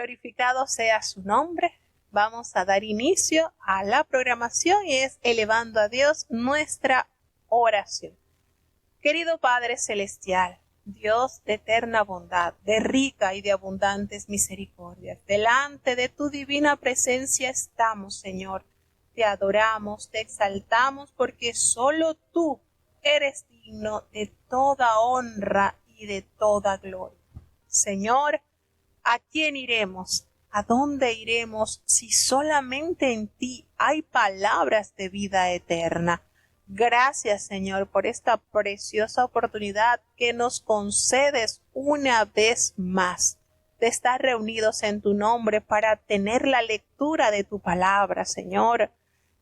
Glorificado sea su nombre. Vamos a dar inicio a la programación y es elevando a Dios nuestra oración. Querido Padre Celestial, Dios de eterna bondad, de rica y de abundantes misericordias, delante de tu divina presencia estamos, Señor. Te adoramos, te exaltamos, porque solo tú eres digno de toda honra y de toda gloria. Señor, ¿a quién iremos? ¿A dónde iremos si solamente en ti hay palabras de vida eterna? Gracias, Señor, por esta preciosa oportunidad que nos concedes una vez más de estar reunidos en tu nombre para tener la lectura de tu palabra, Señor.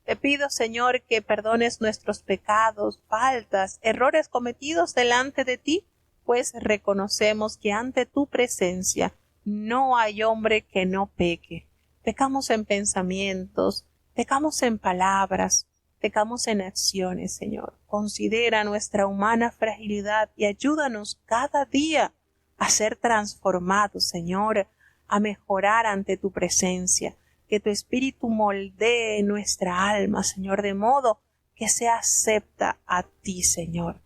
Te pido, Señor, que perdones nuestros pecados, faltas, errores cometidos delante de ti, pues reconocemos que ante tu presencia no hay hombre que no peque. Pecamos en pensamientos, pecamos en palabras, pecamos en acciones, Señor. Considera nuestra humana fragilidad y ayúdanos cada día a ser transformados, Señor, a mejorar ante tu presencia. Que tu Espíritu moldee nuestra alma, Señor, de modo que se acepta a ti, Señor.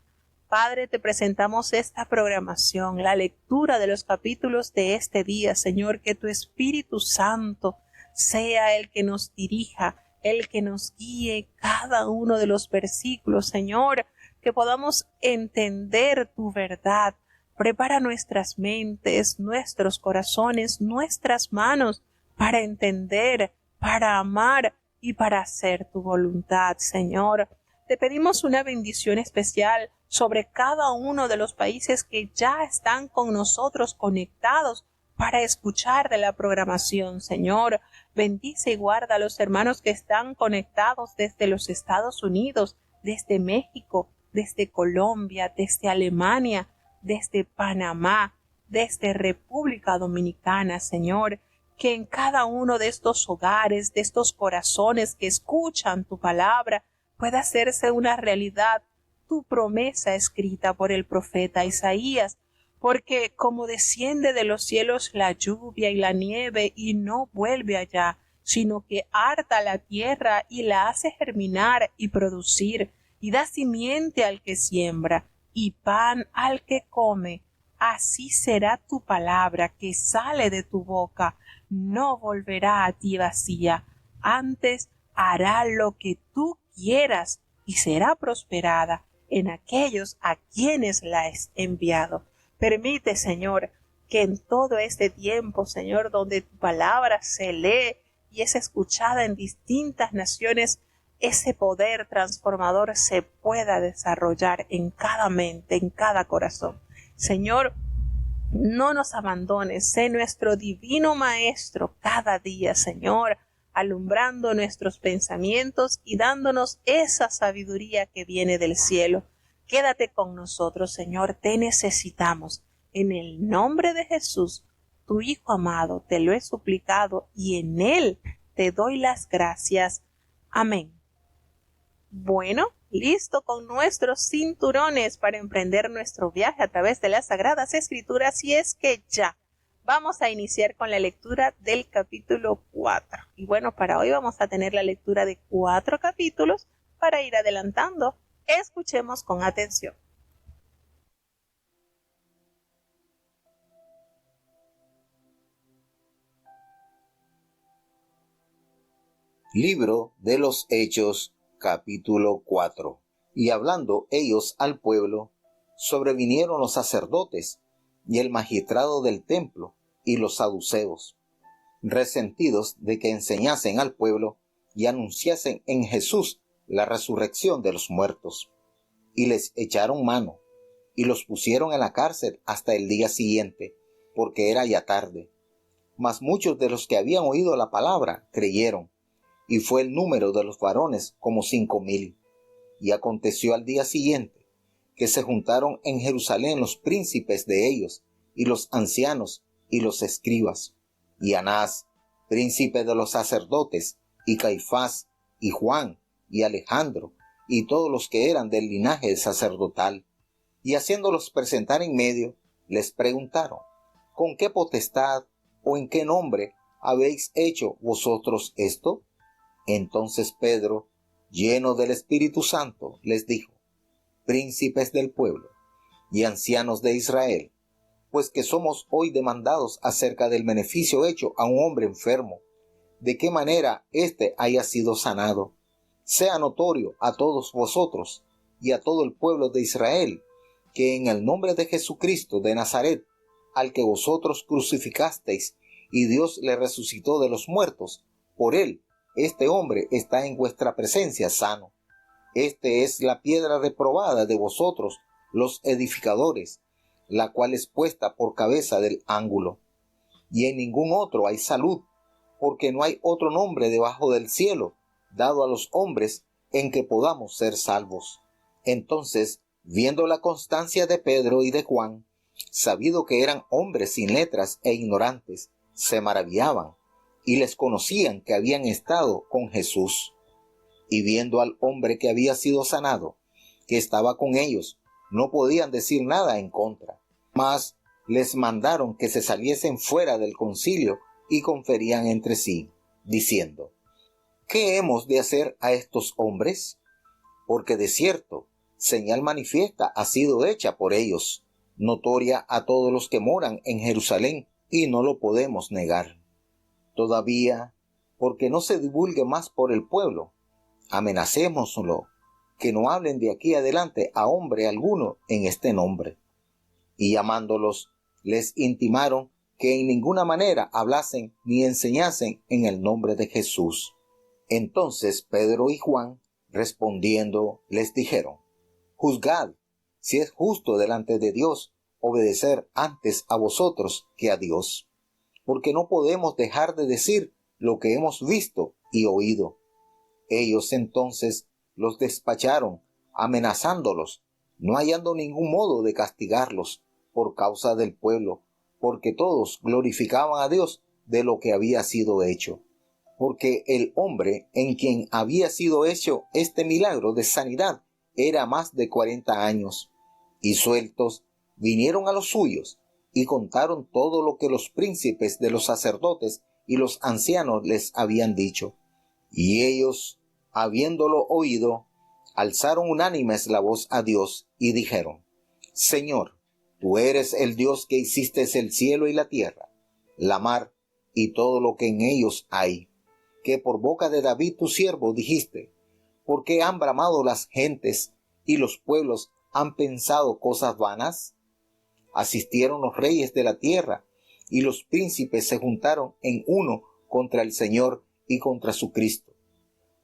Padre, te presentamos esta programación, la lectura de los capítulos de este día, Señor, que tu Espíritu Santo sea el que nos dirija, el que nos guíe cada uno de los versículos, Señor, que podamos entender tu verdad. Prepara nuestras mentes, nuestros corazones, nuestras manos, para entender, para amar y para hacer tu voluntad, Señor. Te pedimos una bendición especial sobre cada uno de los países que ya están con nosotros conectados para escuchar de la programación, Señor. Bendice y guarda a los hermanos que están conectados desde los Estados Unidos, desde México, desde Colombia, desde Alemania, desde Panamá, desde República Dominicana, Señor. Que en cada uno de estos hogares, de estos corazones que escuchan tu palabra, pueda hacerse una realidad tu promesa escrita por el profeta Isaías, porque como desciende de los cielos la lluvia y la nieve y no vuelve allá, sino que harta la tierra y la hace germinar y producir, y da simiente al que siembra, y pan al que come, así será tu palabra que sale de tu boca. No volverá a ti vacía, antes hará lo que tú quieras y será prosperada en aquellos a quienes la has enviado. Permite, Señor, que en todo este tiempo, Señor, donde tu palabra se lee y es escuchada en distintas naciones, ese poder transformador se pueda desarrollar en cada mente, en cada corazón. Señor, no nos abandones, sé nuestro divino Maestro cada día, Señor, alumbrando nuestros pensamientos y dándonos esa sabiduría que viene del cielo. Quédate con nosotros, Señor, te necesitamos. En el nombre de Jesús, tu Hijo amado, te lo he suplicado y en Él te doy las gracias. Amén. Bueno, listo con nuestros cinturones para emprender nuestro viaje a través de las Sagradas Escrituras, y es que ya vamos a iniciar con la lectura del capítulo 4. Y bueno, para hoy vamos a tener la lectura de 4 capítulos para ir adelantando. Escuchemos con atención. Libro de los Hechos, capítulo 4. Y hablando ellos al pueblo, sobrevinieron los sacerdotes y el magistrado del templo y los saduceos, resentidos de que enseñasen al pueblo y anunciasen en Jesús la resurrección de los muertos. Y les echaron mano y los pusieron en la cárcel hasta el día siguiente, porque era ya tarde. Mas muchos de los que habían oído la palabra creyeron, y fue el número de los varones como 5,000. Y aconteció al día siguiente que se juntaron en Jerusalén los príncipes de ellos, y los ancianos, y los escribas, y Anás, príncipe de los sacerdotes, y Caifás, y Juan, y Alejandro, y todos los que eran del linaje sacerdotal. Y haciéndolos presentar en medio, les preguntaron, ¿con qué potestad ¿O en qué nombre habéis hecho vosotros esto? Entonces Pedro, lleno del Espíritu Santo, les dijo: príncipes del pueblo y ancianos de Israel, pues que somos hoy demandados acerca del beneficio hecho a un hombre enfermo, de qué manera éste haya sido sanado, sea notorio a todos vosotros y a todo el pueblo de Israel, que en el nombre de Jesucristo de Nazaret, al que vosotros crucificasteis y Dios le resucitó de los muertos, por él este hombre está en vuestra presencia sano. Este es la piedra reprobada de vosotros, los edificadores, la cual es puesta por cabeza del ángulo. Y en ningún otro hay salud, porque no hay otro nombre debajo del cielo dado a los hombres en que podamos ser salvos. Entonces, viendo la constancia de Pedro y de Juan, sabido que eran hombres sin letras e ignorantes, se maravillaban y les conocían que habían estado con Jesús. Y viendo al hombre que había sido sanado, que estaba con ellos, no podían decir nada en contra, mas les mandaron que se saliesen fuera del concilio y conferían entre sí, diciendo: ¿qué hemos de hacer a estos hombres? Porque de cierto, señal manifiesta ha sido hecha por ellos, notoria a todos los que moran en Jerusalén, y no lo podemos negar. Todavía, porque no se divulgue más por el pueblo, amenacémoslo, que no hablen de aquí adelante a hombre alguno en este nombre. Y llamándolos, les intimaron que en ninguna manera hablasen ni enseñasen en el nombre de Jesús. Entonces Pedro y Juan, respondiendo, les dijeron: juzgad si es justo delante de Dios obedecer antes a vosotros que a Dios, porque no podemos dejar de decir lo que hemos visto y oído. Ellos entonces los despacharon, amenazándolos, no hallando ningún modo de castigarlos por causa del pueblo, porque todos glorificaban a Dios de lo que había sido hecho. Porque el hombre en quien había sido hecho este milagro de sanidad era más de 40 años, y sueltos vinieron a los suyos y contaron todo lo que los príncipes de los sacerdotes y los ancianos les habían dicho. Y ellos, habiéndolo oído, alzaron unánimes la voz a Dios y dijeron: Señor, tú eres el Dios que hiciste el cielo y la tierra, la mar y todo lo que en ellos hay, que por boca de David tu siervo dijiste: ¿por qué han bramado las gentes y los pueblos han pensado cosas vanas? Asistieron los reyes de la tierra y los príncipes se juntaron en uno contra el Señor y contra su Cristo,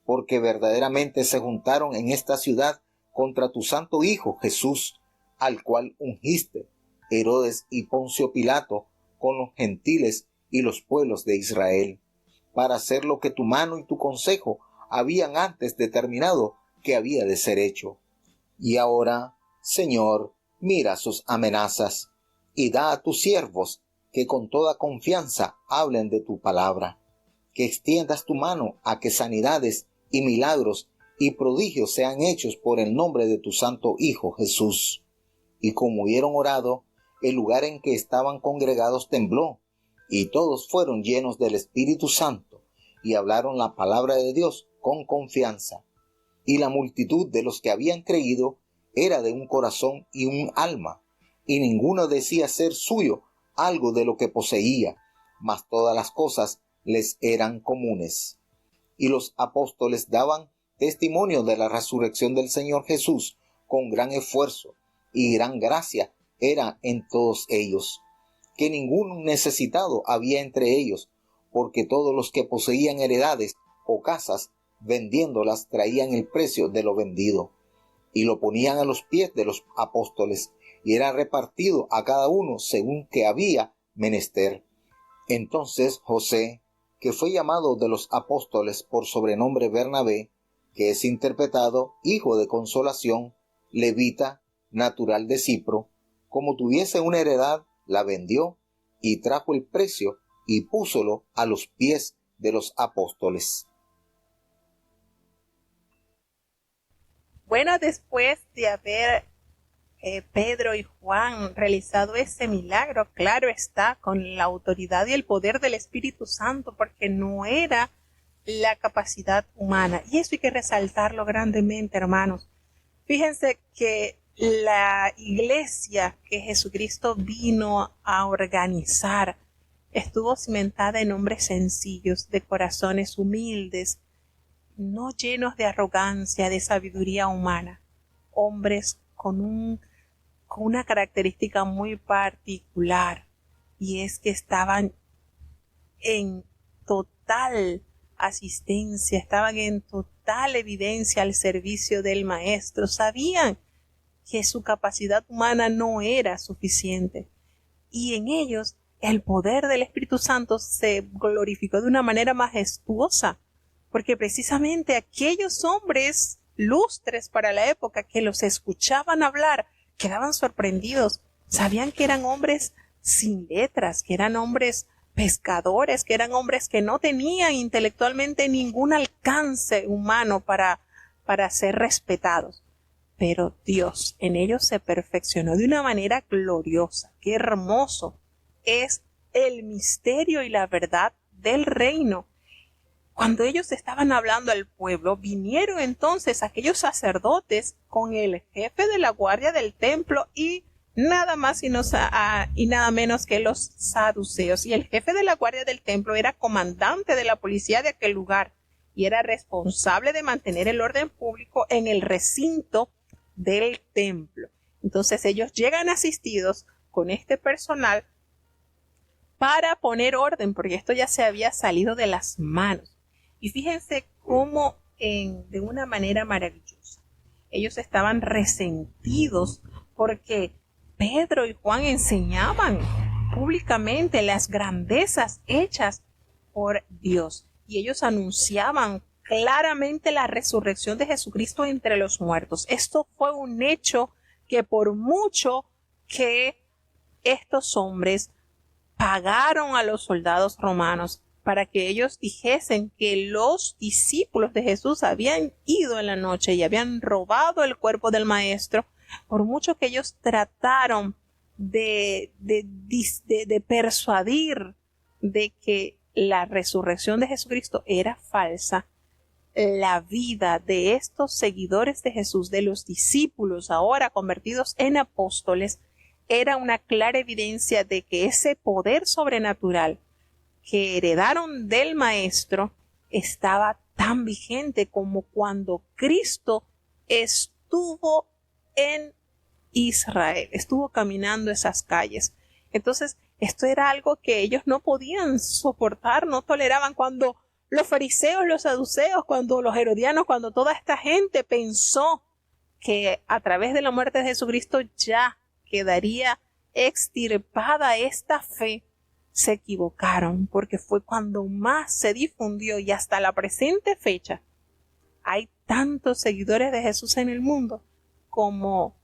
porque verdaderamente se juntaron en esta ciudad contra tu santo Hijo Jesús, al cual ungiste Herodes y Poncio Pilato con los gentiles y los pueblos de Israel, para hacer lo que tu mano y tu consejo habían antes determinado que había de ser hecho. Y ahora, Señor, mira sus amenazas y da a tus siervos que con toda confianza hablen de tu palabra, que extiendas tu mano a que sanidades y milagros y prodigios sean hechos por el nombre de tu santo Hijo Jesús. Y como hubieron orado, el lugar en que estaban congregados tembló, y todos fueron llenos del Espíritu Santo, y hablaron la palabra de Dios con confianza. Y la multitud de los que habían creído era de un corazón y un alma, y ninguno decía ser suyo algo de lo que poseía, mas todas las cosas les eran comunes. Y los apóstoles daban testimonio de la resurrección del Señor Jesús con gran esfuerzo, y gran gracia era en todos ellos, que ningún necesitado había entre ellos, porque todos los que poseían heredades o casas, vendiéndolas, traían el precio de lo vendido, y lo ponían a los pies de los apóstoles, y era repartido a cada uno según que había menester. Entonces José, que fue llamado de los apóstoles por sobrenombre Bernabé, que es interpretado hijo de consolación, levita, natural de Cipro, como tuviese una heredad, la vendió y trajo el precio y púsolo a los pies de los apóstoles. Bueno, después de haber Pedro y Juan realizado ese milagro, claro está, con la autoridad y el poder del Espíritu Santo, porque no era la capacidad humana. Y eso hay que resaltarlo grandemente, hermanos. Fíjense que la iglesia que Jesucristo vino a organizar estuvo cimentada en hombres sencillos, de corazones humildes, no llenos de arrogancia, de sabiduría humana. Hombres con una característica muy particular, y es que estaban en total asistencia, estaban en total evidencia al servicio del Maestro. Sabían que su capacidad humana no era suficiente, y en ellos el poder del Espíritu Santo se glorificó de una manera majestuosa, porque precisamente aquellos hombres lustres para la época que los escuchaban hablar quedaban sorprendidos. Sabían que eran hombres sin letras, que eran hombres pescadores, que eran hombres que no tenían intelectualmente ningún alcance humano para ser respetados. Pero Dios en ellos se perfeccionó de una manera gloriosa. ¡Qué hermoso es el misterio y la verdad del reino! Cuando ellos estaban hablando al pueblo, vinieron entonces aquellos sacerdotes con el jefe de la guardia del templo y nada más y nada menos que los saduceos. Y el jefe de la guardia del templo era comandante de la policía de aquel lugar y era responsable de mantener el orden público en el recinto del templo. Entonces ellos llegan asistidos con este personal para poner orden, porque esto ya se había salido de las manos. Y fíjense cómo de una manera maravillosa ellos estaban resentidos porque Pedro y Juan enseñaban públicamente las grandezas hechas por Dios, y ellos anunciaban claramente la resurrección de Jesucristo entre los muertos. Esto fue un hecho que por mucho que estos hombres pagaron a los soldados romanos para que ellos dijesen que los discípulos de Jesús habían ido en la noche y habían robado el cuerpo del Maestro, por mucho que ellos trataron de persuadir de que la resurrección de Jesucristo era falsa, la vida de estos seguidores de Jesús, de los discípulos ahora convertidos en apóstoles, era una clara evidencia de que ese poder sobrenatural que heredaron del Maestro estaba tan vigente como cuando Cristo estuvo en Israel, estuvo caminando esas calles. Entonces, esto era algo que ellos no podían soportar, no toleraban. Cuando los fariseos, los saduceos, cuando los herodianos, cuando toda esta gente pensó que a través de la muerte de Jesucristo ya quedaría extirpada esta fe, se equivocaron, porque fue cuando más se difundió, y hasta la presente fecha hay tantos seguidores de Jesús en el mundo como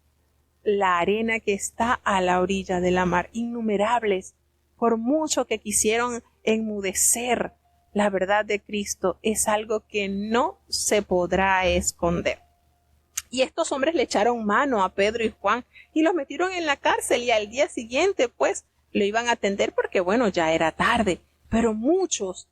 la arena que está a la orilla de la mar, innumerables. Por mucho que quisieron enmudecer la verdad de Cristo, es algo que no se podrá esconder. Y estos hombres le echaron mano a Pedro y Juan y los metieron en la cárcel, y al día siguiente pues lo iban a atender porque bueno, ya era tarde. Pero muchas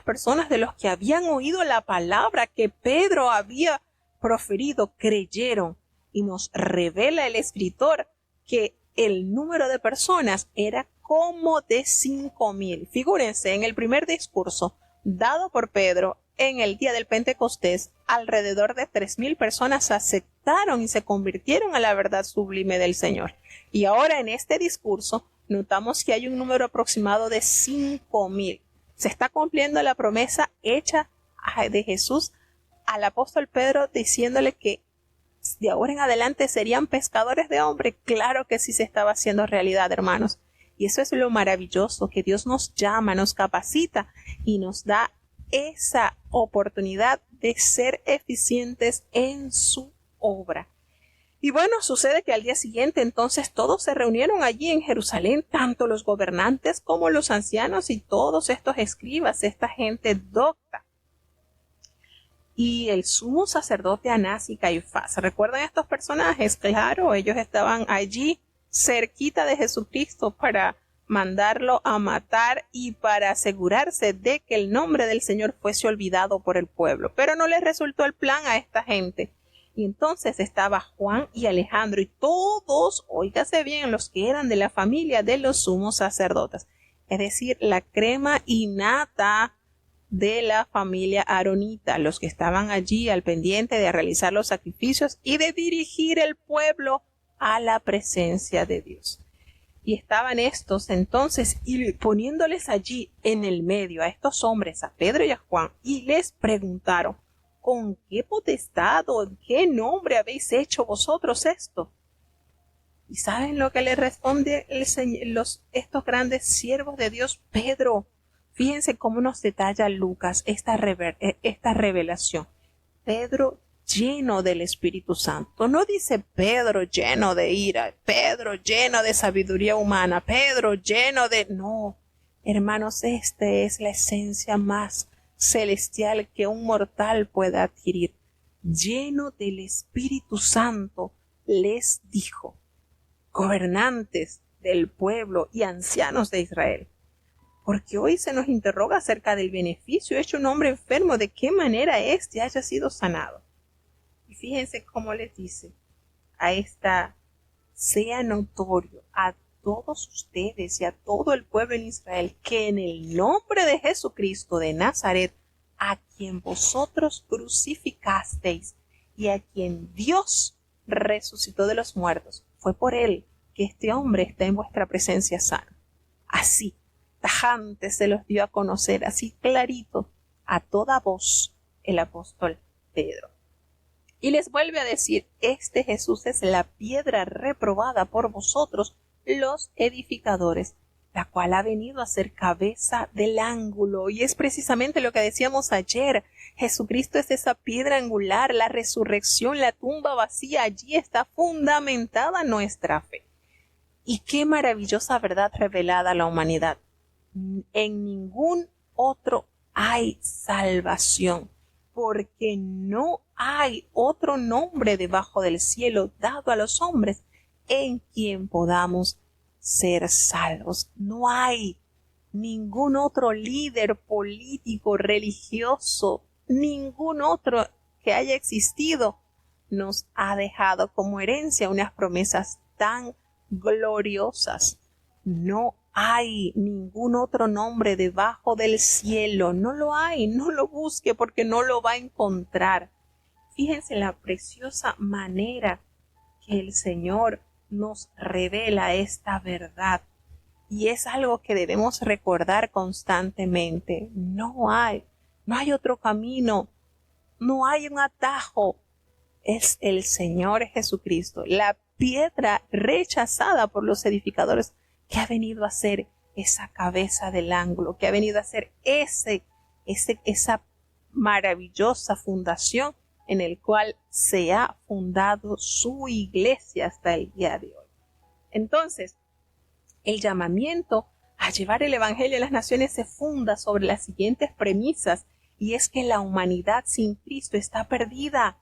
personas de los que habían oído la palabra que Pedro había proferido creyeron, y nos revela el escritor que el número de personas era como de 5,000. Figúrense, en el primer discurso dado por Pedro en el día del Pentecostés, alrededor de 3,000 personas aceptaron y se convirtieron a la verdad sublime del Señor. Y ahora en este discurso notamos que hay un número aproximado de 5,000. Se está cumpliendo la promesa hecha de Jesús al apóstol Pedro, diciéndole que de ahora en adelante serían pescadores de hombres. Claro que sí se estaba haciendo realidad, hermanos. Y eso es lo maravilloso, que Dios nos llama, nos capacita y nos da esa oportunidad de ser eficientes en su obra. Y bueno, sucede que al día siguiente entonces todos se reunieron allí en Jerusalén, tanto los gobernantes como los ancianos y todos estos escribas, esta gente docta. y el sumo sacerdote Anás y Caifás. ¿Recuerdan estos personajes? Claro, ellos estaban allí cerquita de Jesucristo para mandarlo a matar y para asegurarse de que el nombre del Señor fuese olvidado por el pueblo. Pero no les resultó el plan a esta gente. Y entonces estaba Juan y Alejandro y todos, óigase bien, los que eran de la familia de los sumos sacerdotes. Es decir, la crema innata de la familia aronita, los que estaban allí al pendiente de realizar los sacrificios y de dirigir el pueblo a la presencia de Dios. Y estaban estos entonces y poniéndoles allí en el medio a estos hombres, a Pedro y a Juan, y les preguntaron, ¿con qué potestad o en qué nombre habéis hecho vosotros esto? ¿Y saben lo que le responde estos grandes siervos de Dios? Pedro, fíjense cómo nos detalla Lucas esta revelación. Pedro lleno del Espíritu Santo. No dice Pedro lleno de ira, Pedro lleno de sabiduría humana, Pedro lleno de... No, hermanos, esta es la esencia más celestial que un mortal pueda adquirir. Lleno del Espíritu Santo, les dijo, gobernantes del pueblo y ancianos de Israel, porque hoy se nos interroga acerca del beneficio hecho un hombre enfermo, de qué manera éste haya sido sanado. Y fíjense cómo les dice sea notorio a todos ustedes y a todo el pueblo en Israel que en el nombre de Jesucristo de Nazaret, a quien vosotros crucificasteis y a quien Dios resucitó de los muertos, fue por él que este hombre está en vuestra presencia sano. Así, tajante se los dio a conocer, así clarito, a toda voz, el apóstol Pedro. Y les vuelve a decir, este Jesús es la piedra reprobada por vosotros, los edificadores, la cual ha venido a ser cabeza del ángulo. Y es precisamente lo que decíamos ayer. Jesucristo es esa piedra angular, la resurrección, la tumba vacía. Allí está fundamentada nuestra fe. Y qué maravillosa verdad revelada a la humanidad. En ningún otro hay salvación, porque no hay otro nombre debajo del cielo dado a los hombres en quien podamos ser salvos. No hay ningún otro líder político, religioso, ningún otro que haya existido nos ha dejado como herencia unas promesas tan gloriosas. No hay ningún otro nombre debajo del cielo. No lo hay. No lo busque porque no lo va a encontrar. Fíjense la preciosa manera que el Señor nos revela esta verdad. Y es algo que debemos recordar constantemente. No hay otro camino. No hay un atajo. Es el Señor Jesucristo, la piedra rechazada por los edificadores, que ha venido a ser esa cabeza del ángulo, que ha venido a ser esa maravillosa fundación en el cual se ha fundado su iglesia hasta el día de hoy. Entonces, el llamamiento a llevar el evangelio a las naciones se funda sobre las siguientes premisas, y es que la humanidad sin Cristo está perdida.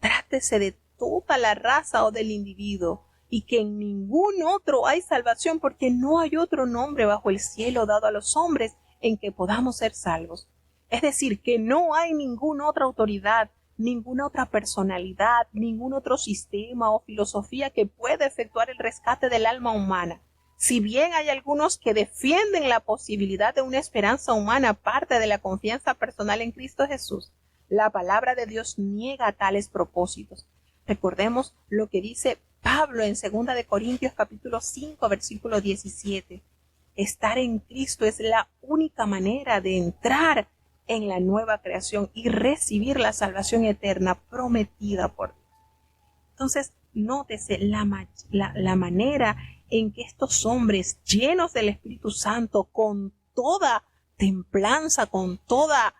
Trátese de toda la raza o del individuo, y que en ningún otro hay salvación, porque no hay otro nombre bajo el cielo dado a los hombres en que podamos ser salvos. Es decir, que no hay ninguna otra autoridad, ninguna otra personalidad, ningún otro sistema o filosofía que pueda efectuar el rescate del alma humana. Si bien hay algunos que defienden la posibilidad de una esperanza humana aparte de la confianza personal en Cristo Jesús, la palabra de Dios niega tales propósitos. Recordemos lo que dice Pablo en 2 de Corintios capítulo 5 versículo 17. Estar en Cristo es la única manera de entrar en la nueva creación y recibir la salvación eterna prometida por Dios. Entonces, nótese la manera en que estos hombres llenos del Espíritu Santo, con toda templanza, con toda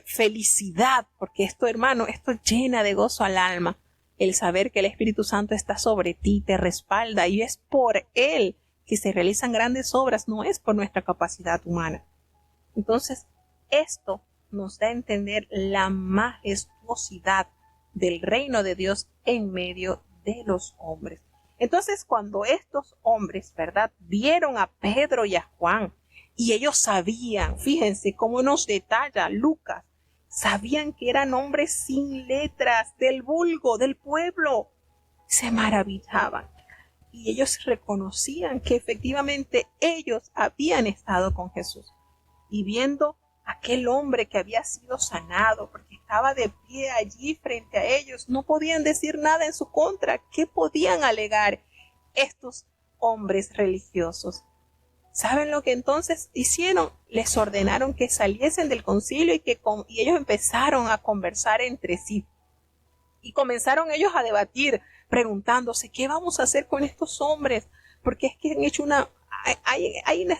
felicidad, porque esto, hermano, esto llena de gozo al alma, el saber que el Espíritu Santo está sobre ti, te respalda, y es por Él que se realizan grandes obras, no es por nuestra capacidad humana. Entonces, esto nos da a entender la majestuosidad del reino de Dios en medio de los hombres. Entonces, cuando estos hombres, ¿verdad?, vieron a Pedro y a Juan, y ellos sabían, fíjense cómo nos detalla Lucas, sabían que eran hombres sin letras, del vulgo, del pueblo, se maravillaban. Y ellos reconocían que efectivamente ellos habían estado con Jesús. Y viendo aquel hombre que había sido sanado, porque estaba de pie allí frente a ellos, no podían decir nada en su contra. ¿Qué podían alegar estos hombres religiosos? ¿Saben lo que entonces hicieron? Les ordenaron que saliesen del concilio y ellos empezaron a conversar entre sí. Y comenzaron ellos a debatir, preguntándose, ¿qué vamos a hacer con estos hombres? Porque es que han hecho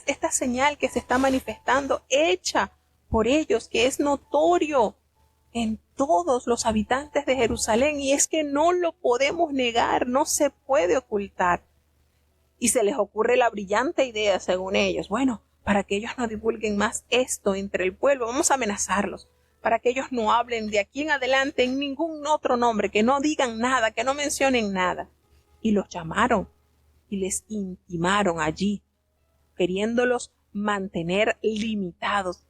esta señal que se está manifestando, hecha por ellos, que es notorio en todos los habitantes de Jerusalén, y es que no lo podemos negar, no se puede ocultar. Y se les ocurre la brillante idea, según ellos, bueno, para que ellos no divulguen más esto entre el pueblo, vamos a amenazarlos, para que ellos no hablen de aquí en adelante en ningún otro nombre, que no digan nada, que no mencionen nada. Y los llamaron y les intimaron allí, queriéndolos mantener limitados,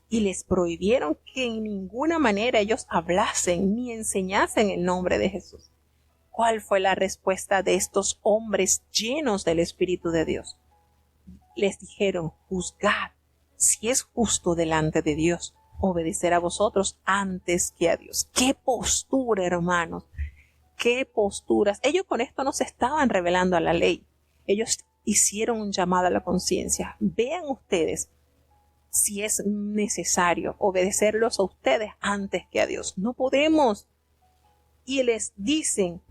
y les prohibieron que en ninguna manera ellos hablasen ni enseñasen el nombre de Jesús. ¿Cuál fue la respuesta de estos hombres llenos del Espíritu de Dios? Les dijeron, juzgad si es justo delante de Dios obedecer a vosotros antes que a Dios. ¡Qué postura, hermanos! ¡Qué posturas! Ellos con esto no se estaban rebelando a la ley. Ellos hicieron un llamado a la conciencia. Vean ustedes si es necesario obedecerlos a ustedes antes que a Dios. No podemos. Y les dicen,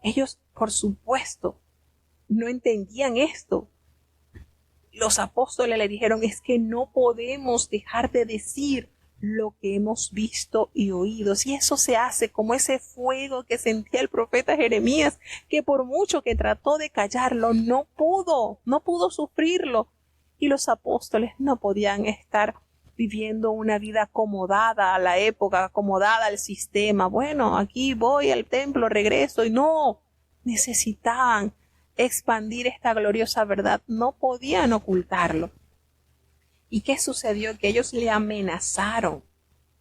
ellos por supuesto no entendían esto. Los apóstoles le dijeron, es que no podemos dejar de decir lo que hemos visto y oído. Si eso se hace como ese fuego que sentía el profeta Jeremías, que por mucho que trató de callarlo, no pudo sufrirlo. Y los apóstoles no podían estar viviendo una vida acomodada a la época, acomodada al sistema. Bueno, aquí voy al templo, regreso, y no, necesitaban expandir esta gloriosa verdad, no podían ocultarlo. ¿Y qué sucedió? Que ellos le amenazaron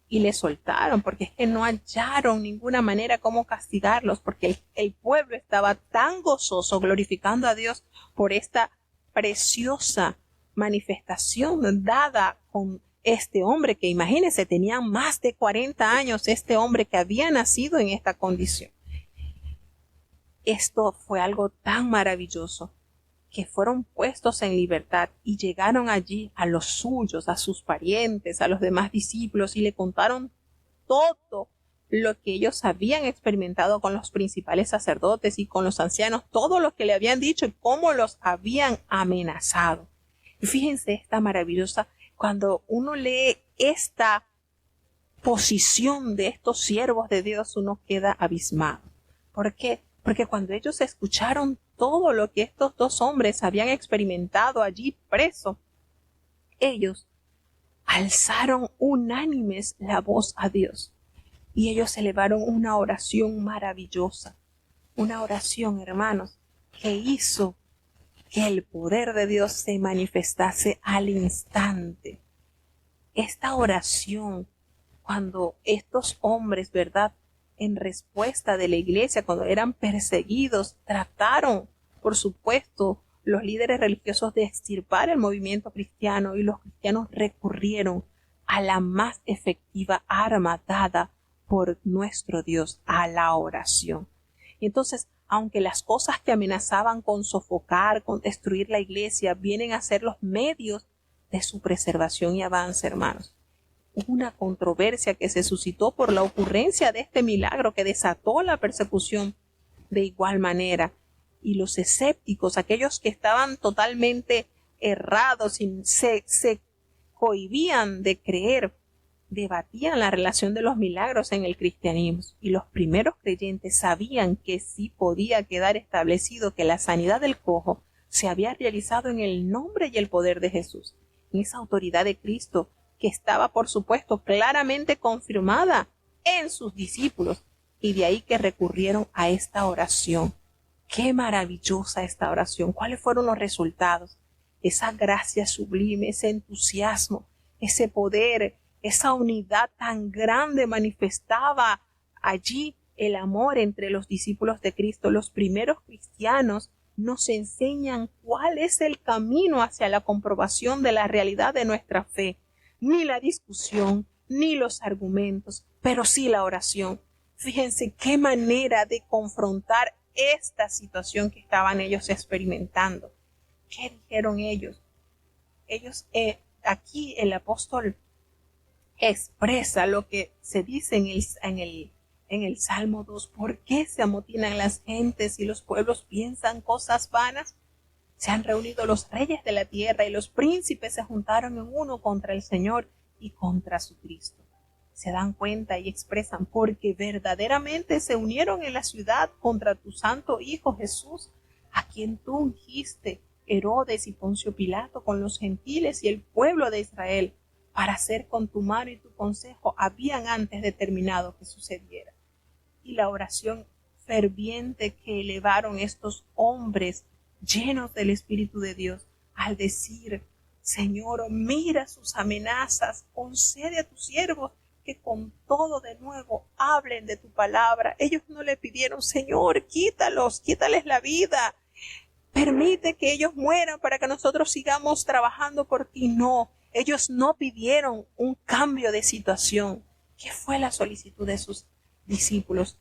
y le soltaron, porque es que no hallaron ninguna manera cómo castigarlos, porque el pueblo estaba tan gozoso glorificando a Dios por esta preciosa manifestación dada con este hombre, que imagínense, tenía más de 40 años este hombre que había nacido en esta condición. Esto fue algo tan maravilloso que fueron puestos en libertad y llegaron allí a los suyos, a sus parientes, a los demás discípulos, y le contaron todo lo que ellos habían experimentado con los principales sacerdotes y con los ancianos, todo lo que le habían dicho y cómo los habían amenazado. Y fíjense esta maravillosa, cuando uno lee esta posición de estos siervos de Dios, uno queda abismado. ¿Por qué? Porque cuando ellos escucharon todo lo que estos dos hombres habían experimentado allí presos, ellos alzaron unánimes la voz a Dios y ellos elevaron una oración maravillosa, una oración, hermanos, que hizo que el poder de Dios se manifestase al instante. Esta oración, cuando estos hombres, ¿verdad?, en respuesta de la iglesia, cuando eran perseguidos, trataron, por supuesto, los líderes religiosos de extirpar el movimiento cristiano, y los cristianos recurrieron a la más efectiva arma dada por nuestro Dios, a la oración. Y entonces, aunque las cosas que amenazaban con sofocar, con destruir la iglesia, vienen a ser los medios de su preservación y avance, hermanos. Una controversia que se suscitó por la ocurrencia de este milagro que desató la persecución de igual manera. Y los escépticos, aquellos que estaban totalmente errados y se cohibían de creer, debatían la relación de los milagros en el cristianismo. Y los primeros creyentes sabían que sí podía quedar establecido que la sanidad del cojo se había realizado en el nombre y el poder de Jesús, en esa autoridad de Cristo, que estaba, por supuesto, claramente confirmada en sus discípulos, y de ahí que recurrieron a esta oración. Qué maravillosa esta oración. ¿Cuáles fueron los resultados? Esa gracia sublime, ese entusiasmo, ese poder, esa unidad tan grande manifestaba allí el amor entre los discípulos de Cristo. Los primeros cristianos nos enseñan cuál es el camino hacia la comprobación de la realidad de nuestra fe. Ni la discusión, ni los argumentos, pero sí la oración. Fíjense qué manera de confrontar esta situación que estaban ellos experimentando. ¿Qué dijeron ellos? Aquí el apóstol expresa lo que se dice en el Salmo 2. ¿Por qué se amotinan las gentes y los pueblos piensan cosas vanas? Se han reunido los reyes de la tierra y los príncipes se juntaron en uno contra el Señor y contra su Cristo. Se dan cuenta y expresan, porque verdaderamente se unieron en la ciudad contra tu santo Hijo Jesús, a quien tú ungiste, Herodes y Poncio Pilato, con los gentiles y el pueblo de Israel, para hacer con tu mano y tu consejo habían antes determinado que sucediera. Y la oración ferviente que elevaron estos hombres llenos del Espíritu de Dios al decir, Señor, mira sus amenazas, concede a tus siervos que con todo de nuevo hablen de tu palabra. Ellos no le pidieron, Señor, quítales la vida, permite que ellos mueran para que nosotros sigamos trabajando por ti. No, ellos no pidieron un cambio de situación. ¿Qué fue la solicitud de sus discípulos?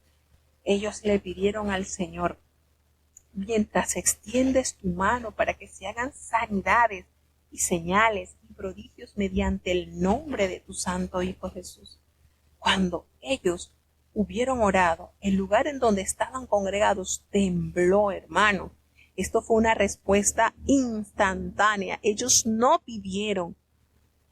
Ellos le pidieron al Señor, mientras extiendes tu mano para que se hagan sanidades y señales y prodigios mediante el nombre de tu santo Hijo Jesús. Cuando ellos hubieron orado, el lugar en donde estaban congregados tembló, hermano. Esto fue una respuesta instantánea. Ellos no pidieron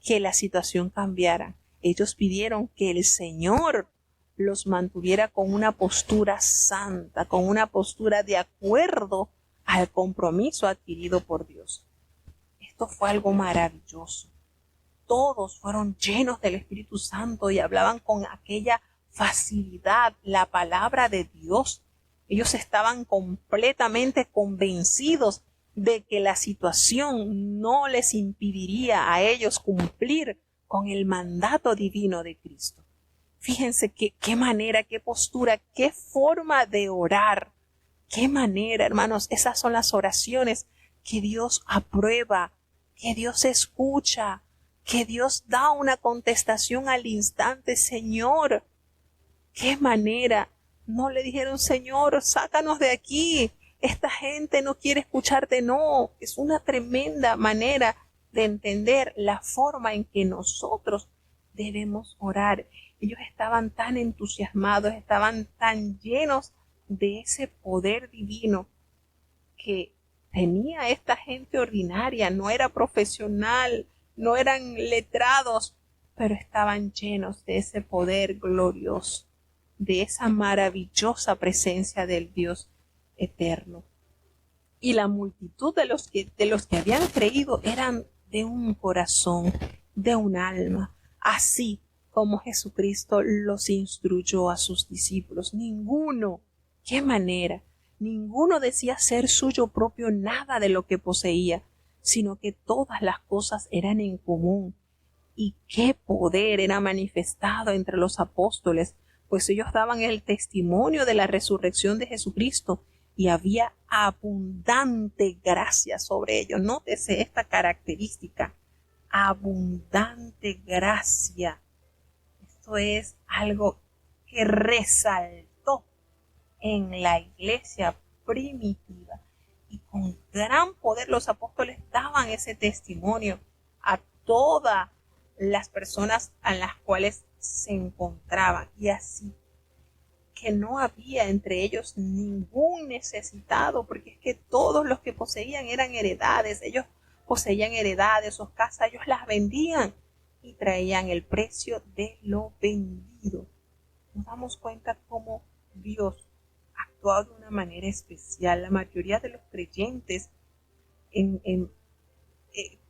que la situación cambiara. Ellos pidieron que el Señor los mantuviera con una postura santa, con una postura de acuerdo al compromiso adquirido por Dios. Esto fue algo maravilloso. Todos fueron llenos del Espíritu Santo y hablaban con aquella facilidad la palabra de Dios. Ellos estaban completamente convencidos de que la situación no les impediría a ellos cumplir con el mandato divino de Cristo. Fíjense qué manera, qué postura, qué forma de orar. Qué manera, hermanos, esas son las oraciones que Dios aprueba, que Dios escucha, que Dios da una contestación al instante. Señor, qué manera. No le dijeron, Señor, sácanos de aquí. Esta gente no quiere escucharte. No, es una tremenda manera de entender la forma en que nosotros debemos orar. Ellos estaban tan entusiasmados, estaban tan llenos de ese poder divino que tenía esta gente ordinaria. No era profesional, no eran letrados, pero estaban llenos de ese poder glorioso, de esa maravillosa presencia del Dios eterno. Y la multitud de los que habían creído eran de un corazón, de un alma, así como Jesucristo los instruyó a sus discípulos. Ninguno, qué manera, ninguno decía ser suyo propio nada de lo que poseía, sino que todas las cosas eran en común. Y qué poder era manifestado entre los apóstoles, pues ellos daban el testimonio de la resurrección de Jesucristo y había abundante gracia sobre ellos. Nótese esta característica, abundante gracia. Esto es algo que resaltó en la iglesia primitiva, y con gran poder los apóstoles daban ese testimonio a todas las personas a las cuales se encontraban, y así que no había entre ellos ningún necesitado, porque es que todos los que poseían eran heredades. Ellos poseían heredades o casas, ellos las vendían y traían el precio de lo vendido. Nos damos cuenta cómo Dios actuó de una manera especial. La mayoría de los creyentes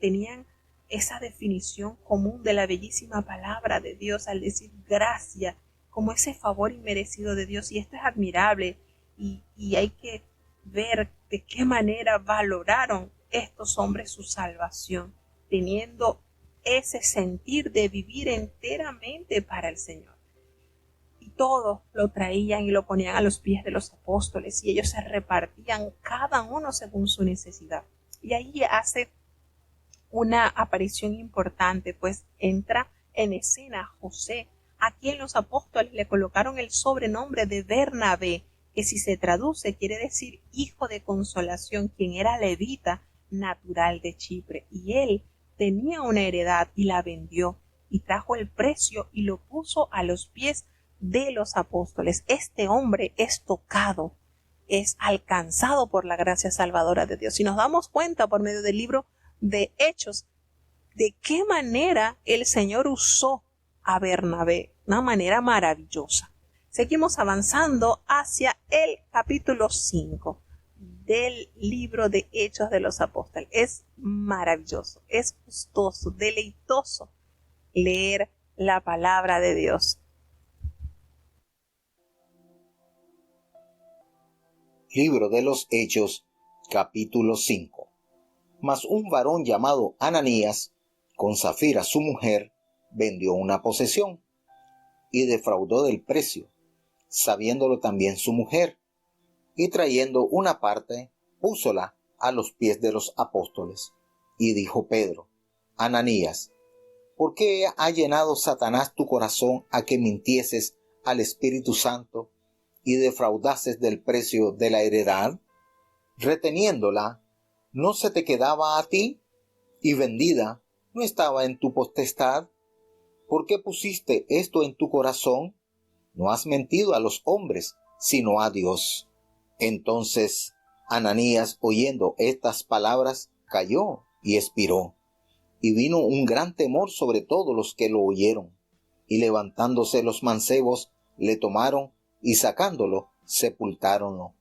tenían esa definición común de la bellísima palabra de Dios al decir gracia, como ese favor inmerecido de Dios. Y esto es admirable y hay que ver de qué manera valoraron estos hombres su salvación, teniendo ese sentir de vivir enteramente para el Señor. Y todo lo traían y lo ponían a los pies de los apóstoles y ellos se repartían cada uno según su necesidad. Y ahí hace una aparición importante, pues entra en escena José, a quien los apóstoles le colocaron el sobrenombre de Bernabé, que si se traduce quiere decir hijo de consolación, quien era levita natural de Chipre. Y él tenía una heredad y la vendió, y trajo el precio y lo puso a los pies de los apóstoles. Este hombre es tocado, es alcanzado por la gracia salvadora de Dios. Y nos damos cuenta por medio del libro de Hechos de qué manera el Señor usó a Bernabé, una manera maravillosa. Seguimos avanzando hacia el capítulo 5 del libro de Hechos de los Apóstoles. Es maravilloso, es gustoso, deleitoso leer la palabra de Dios. Libro de los Hechos, capítulo 5. Mas un varón llamado Ananías, con Safira su mujer, vendió una posesión y defraudó del precio, sabiéndolo también su mujer, y trayendo una parte, púsola a los pies de los apóstoles. Y dijo Pedro: Ananías, ¿por qué ha llenado Satanás tu corazón a que mintieses al Espíritu Santo y defraudases del precio de la heredad? Reteniéndola, ¿no se te quedaba a ti? Y vendida, ¿no estaba en tu potestad? ¿Por qué pusiste esto en tu corazón? No has mentido a los hombres, sino a Dios. Entonces Ananías, oyendo estas palabras, cayó y expiró. Y vino un gran temor sobre todos los que lo oyeron. Y levantándose los mancebos, le tomaron y sacándolo, sepultáronlo.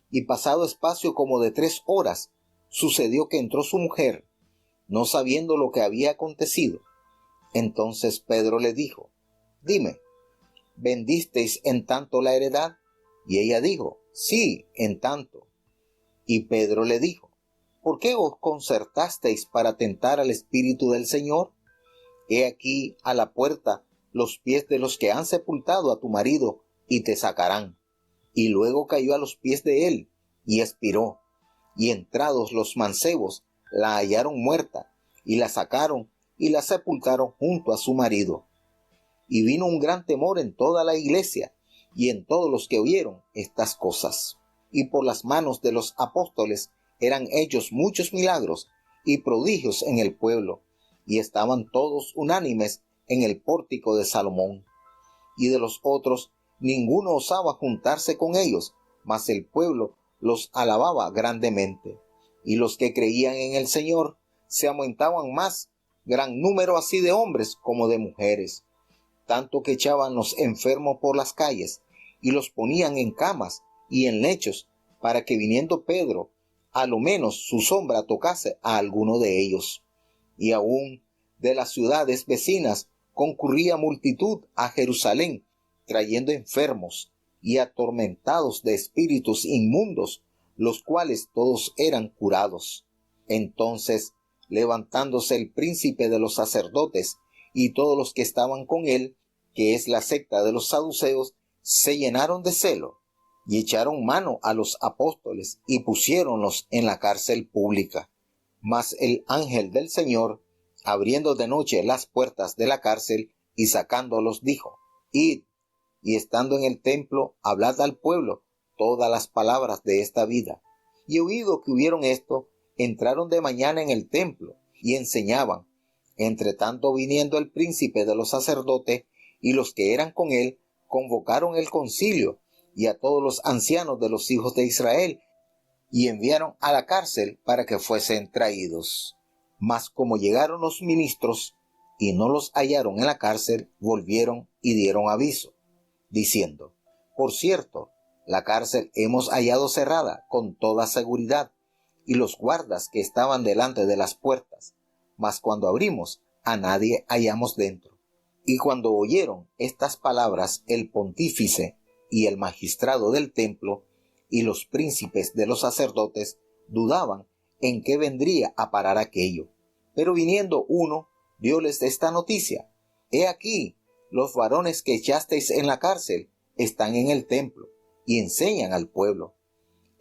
Y pasado espacio como de 3 horas, sucedió que entró su mujer, no sabiendo lo que había acontecido. Entonces Pedro le dijo: Dime, ¿vendisteis en tanto la heredad? Y ella dijo: Sí, en tanto. Y Pedro le dijo: ¿por qué os concertasteis para tentar al Espíritu del Señor? He aquí a la puerta los pies de los que han sepultado a tu marido, y te sacarán. Y luego cayó a los pies de él, y expiró. Y entrados los mancebos, la hallaron muerta, y la sacaron, y la sepultaron junto a su marido. Y vino un gran temor en toda la iglesia, y en todos los que oyeron estas cosas. Y por las manos de los apóstoles eran hechos muchos milagros y prodigios en el pueblo, y estaban todos unánimes en el pórtico de Salomón. Y de los otros ninguno osaba juntarse con ellos, mas el pueblo los alababa grandemente. Y los que creían en el Señor se aumentaban más, gran número así de hombres como de mujeres, tanto que echaban los enfermos por las calles y los ponían en camas y en lechos, para que viniendo Pedro, a lo menos su sombra tocase a alguno de ellos. Y aún de las ciudades vecinas concurría multitud a Jerusalén, trayendo enfermos y atormentados de espíritus inmundos, los cuales todos eran curados. Entonces, levantándose el príncipe de los sacerdotes y todos los que estaban con él, que es la secta de los saduceos, se llenaron de celo y echaron mano a los apóstoles y pusiéronlos en la cárcel pública. Mas el ángel del Señor, abriendo de noche las puertas de la cárcel y sacándolos, dijo: Id, y estando en el templo, hablad al pueblo todas las palabras de esta vida. Y oído que hubieron esto, entraron de mañana en el templo y enseñaban. Entre tanto, viniendo el príncipe de los sacerdotes y los que eran con él, convocaron el concilio y a todos los ancianos de los hijos de Israel, y enviaron a la cárcel para que fuesen traídos. Mas como llegaron los ministros y no los hallaron en la cárcel, volvieron y dieron aviso, diciendo: por cierto, la cárcel hemos hallado cerrada con toda seguridad, y los guardas que estaban delante de las puertas, mas cuando abrimos, a nadie hallamos dentro. Y cuando oyeron estas palabras el pontífice y el magistrado del templo y los príncipes de los sacerdotes dudaban en qué vendría a parar aquello. Pero viniendo uno, dióles esta noticia: He aquí, los varones que echasteis en la cárcel están en el templo y enseñan al pueblo.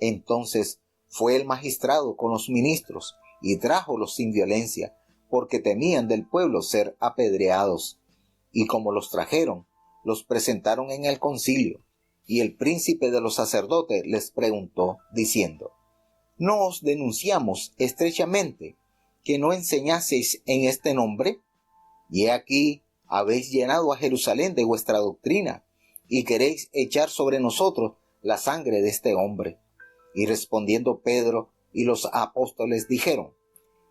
Entonces fue el magistrado con los ministros y trájolos sin violencia, porque temían del pueblo ser apedreados. Y como los trajeron, los presentaron en el concilio. Y el príncipe de los sacerdotes les preguntó, diciendo: ¿No os denunciamos estrechamente que no enseñaseis en este nombre? Y he aquí, habéis llenado a Jerusalén de vuestra doctrina, y queréis echar sobre nosotros la sangre de este hombre. Y respondiendo Pedro y los apóstoles dijeron: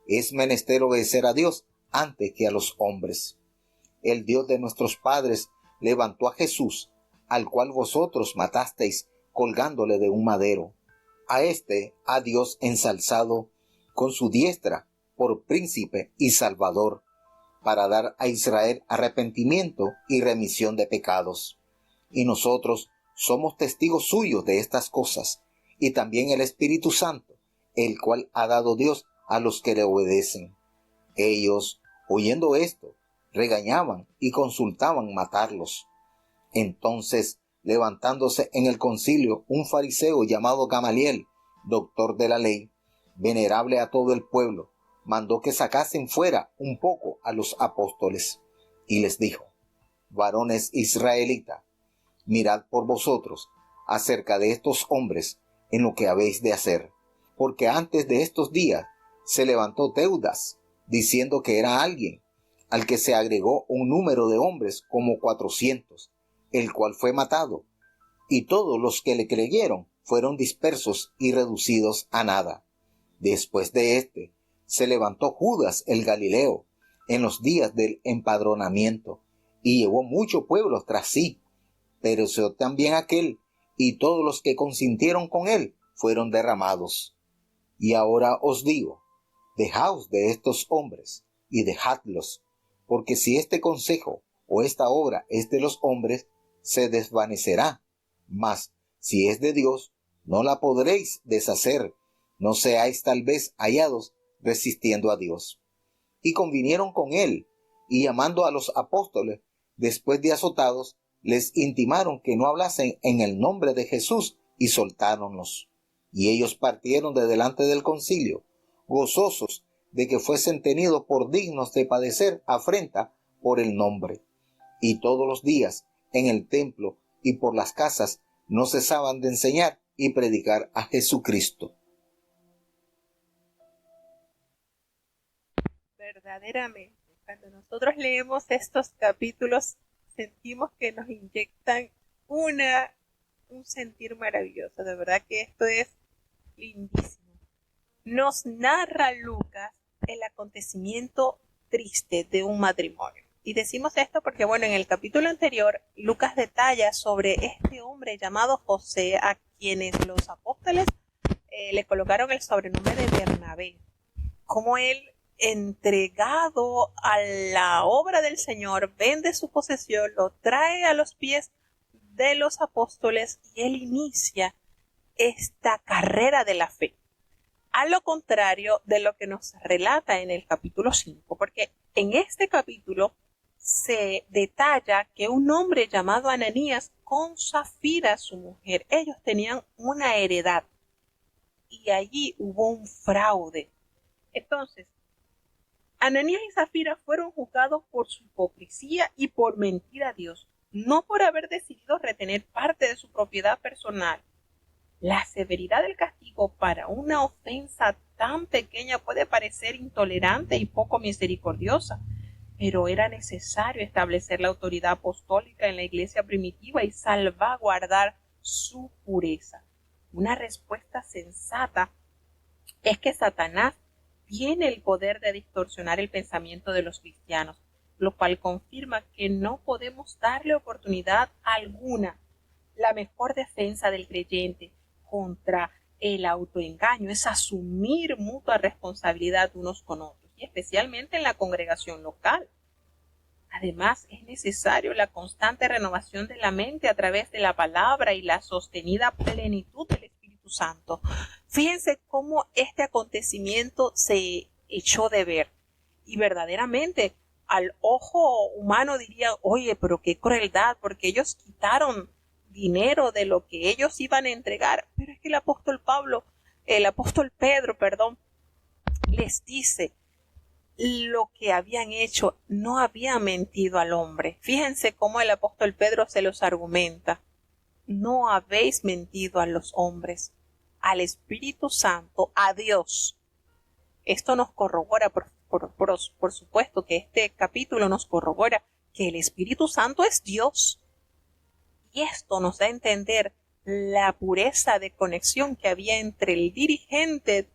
Es menester obedecer a Dios antes que a los hombres. El Dios de nuestros padres levantó a Jesús, al cual vosotros matasteis colgándole de un madero. A éste ha Dios ensalzado con su diestra por príncipe y salvador, para dar a Israel arrepentimiento y remisión de pecados. Y nosotros somos testigos suyos de estas cosas, y también el Espíritu Santo, el cual ha dado Dios a los que le obedecen. Ellos, oyendo esto, regañaban y consultaban matarlos. Entonces, levantándose en el concilio un fariseo llamado Gamaliel, doctor de la ley, venerable a todo el pueblo, mandó que sacasen fuera un poco a los apóstoles, y les dijo: Varones israelitas, mirad por vosotros acerca de estos hombres en lo que habéis de hacer, porque antes de estos días se levantó Teudas, diciendo que era alguien, al que se agregó un número de hombres como 400, el cual fue matado, y todos los que le creyeron fueron dispersos y reducidos a nada. Después de éste se levantó Judas el Galileo en los días del empadronamiento, y llevó mucho pueblo tras sí. Pereció también aquel, y todos los que consintieron con él fueron derramados. Y ahora os digo: dejaos de estos hombres, y dejadlos, porque si este consejo o esta obra es de los hombres, se desvanecerá, mas si es de Dios, no la podréis deshacer, no seáis tal vez hallados resistiendo a Dios. Y convinieron con él, y llamando a los apóstoles, después de azotados, les intimaron que no hablasen en el nombre de Jesús, y soltáronlos. Y ellos partieron de delante del concilio, gozosos de que fuesen tenidos por dignos de padecer afrenta por el nombre. Y todos los días en el templo y por las casas no cesaban de enseñar y predicar a Jesucristo. Verdaderamente, cuando nosotros leemos estos capítulos, sentimos que nos inyectan un sentir maravilloso. De verdad que esto es lindísimo. Nos narra Lucas el acontecimiento triste de un matrimonio. Y decimos esto porque, bueno, en el capítulo anterior, Lucas detalla sobre este hombre llamado José, a quienes los apóstoles le colocaron el sobrenombre de Bernabé. Como él, entregado a la obra del Señor, vende su posesión, lo trae a los pies de los apóstoles y él inicia esta carrera de la fe. A lo contrario de lo que nos relata en el capítulo 5, porque en este capítulo se detalla que un hombre llamado Ananías con Zafira, su mujer, ellos tenían una heredad y allí hubo un fraude. Entonces, Ananías y Zafira fueron juzgados por su hipocresía y por mentir a Dios, no por haber decidido retener parte de su propiedad personal. La severidad del castigo para una ofensa tan pequeña puede parecer intolerante y poco misericordiosa, pero era necesario establecer la autoridad apostólica en la iglesia primitiva y salvaguardar su pureza. Una respuesta sensata es que Satanás tiene el poder de distorsionar el pensamiento de los cristianos, lo cual confirma que no podemos darle oportunidad alguna. La mejor defensa del creyente contra el autoengaño es asumir mutua responsabilidad unos con otros. Y y especialmente en la congregación local. Además, es necesario la constante renovación de la mente a través de la palabra y la sostenida plenitud del Espíritu Santo. Fíjense cómo este acontecimiento se echó de ver y verdaderamente al ojo humano diría, oye, pero qué crueldad, porque ellos quitaron dinero de lo que ellos iban a entregar. Pero es que el apóstol Pedro, les dice lo que habían hecho, no habían mentido al hombre. Fíjense cómo el apóstol Pedro se los argumenta. No habéis mentido a los hombres, al Espíritu Santo, a Dios. Esto nos corrobora, por supuesto que este capítulo nos corrobora que el Espíritu Santo es Dios. Y esto nos da a entender la pureza de conexión que había entre el dirigente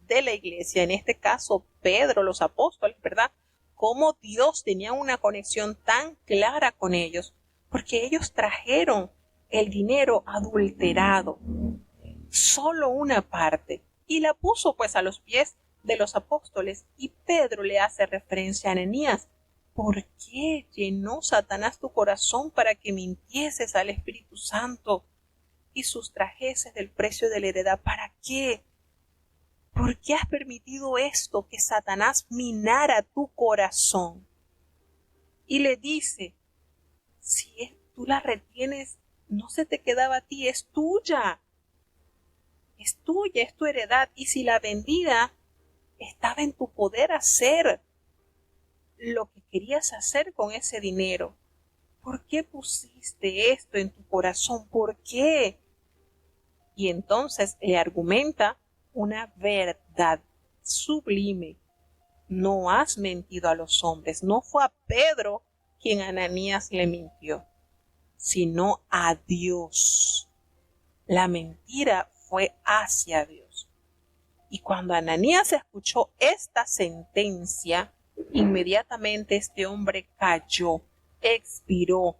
de la iglesia, en este caso Pedro, los apóstoles, ¿verdad? Cómo Dios tenía una conexión tan clara con ellos, porque ellos trajeron el dinero adulterado, solo una parte, y la puso pues a los pies de los apóstoles. Y Pedro le hace referencia a Ananías. ¿Por qué llenó Satanás tu corazón para que mintieses al Espíritu Santo y sustrajeses del precio de la heredad? ¿Para qué? ¿Por qué has permitido esto, que Satanás minara tu corazón? Y le dice, si tú la retienes, no se te quedaba a ti, es tuya. Es tuya, es tu heredad. Y si la vendida estaba en tu poder hacer lo que querías hacer con ese dinero, ¿por qué pusiste esto en tu corazón? ¿Por qué? Y entonces le argumenta una verdad sublime. No has mentido a los hombres. No fue a Pedro quien Ananías le mintió, sino a Dios. La mentira fue hacia Dios. Y cuando Ananías escuchó esta sentencia, inmediatamente este hombre cayó, expiró.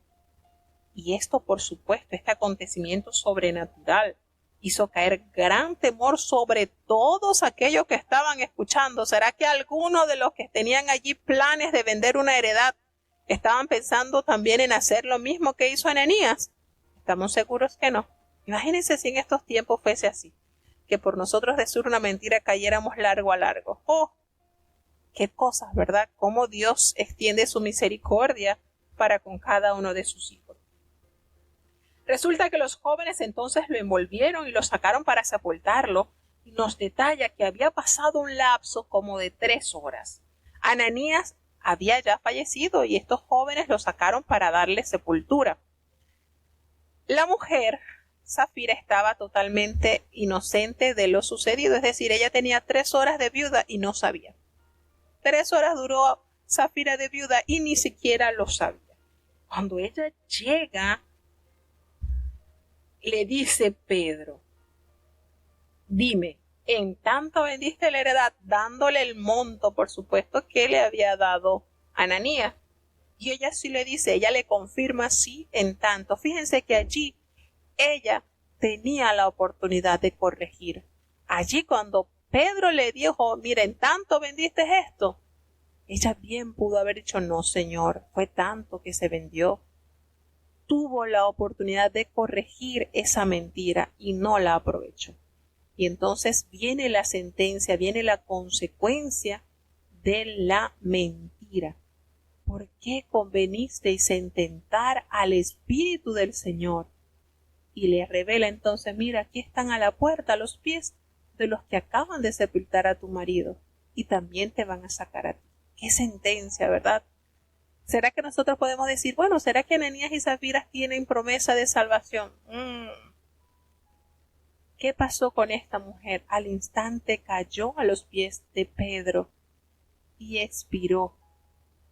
Y esto, por supuesto, este acontecimiento sobrenatural hizo caer gran temor sobre todos aquellos que estaban escuchando. ¿Será que algunos de los que tenían allí planes de vender una heredad estaban pensando también en hacer lo mismo que hizo Ananías? Estamos seguros que no. Imagínense si en estos tiempos fuese así, que por nosotros decir una mentira cayéramos largo a largo. ¡Oh! ¡Qué cosas!, ¿verdad? Cómo Dios extiende su misericordia para con cada uno de sus hijos. Resulta que los jóvenes entonces lo envolvieron y lo sacaron para sepultarlo, y nos detalla que había pasado un lapso como de 3 horas. Ananías había ya fallecido y estos jóvenes lo sacaron para darle sepultura. La mujer, Zafira, estaba totalmente inocente de lo sucedido, es decir, ella tenía 3 horas de viuda y no sabía. 3 horas duró Zafira de viuda y ni siquiera lo sabía. Cuando ella llega, le dice Pedro, dime, en tanto vendiste la heredad, dándole el monto, por supuesto, que le había dado Ananías. Y ella sí le dice, ella le confirma sí en tanto. Fíjense que allí ella tenía la oportunidad de corregir. Allí cuando Pedro le dijo, mira, en tanto vendiste esto, ella bien pudo haber dicho, no señor, fue tanto que se vendió. Tuvo la oportunidad de corregir esa mentira y no la aprovechó. Y entonces viene la sentencia, viene la consecuencia de la mentira. ¿Por qué convenisteis en tentar al Espíritu del Señor? Y le revela entonces, mira, aquí están a la puerta, a los pies de los que acaban de sepultar a tu marido, y también te van a sacar a ti. ¡Qué sentencia!, ¿verdad? ¿Será que nosotros podemos decir, bueno, ¿será que Ananías y Zafira tienen promesa de salvación? ¿Qué pasó con esta mujer? Al instante cayó a los pies de Pedro y expiró.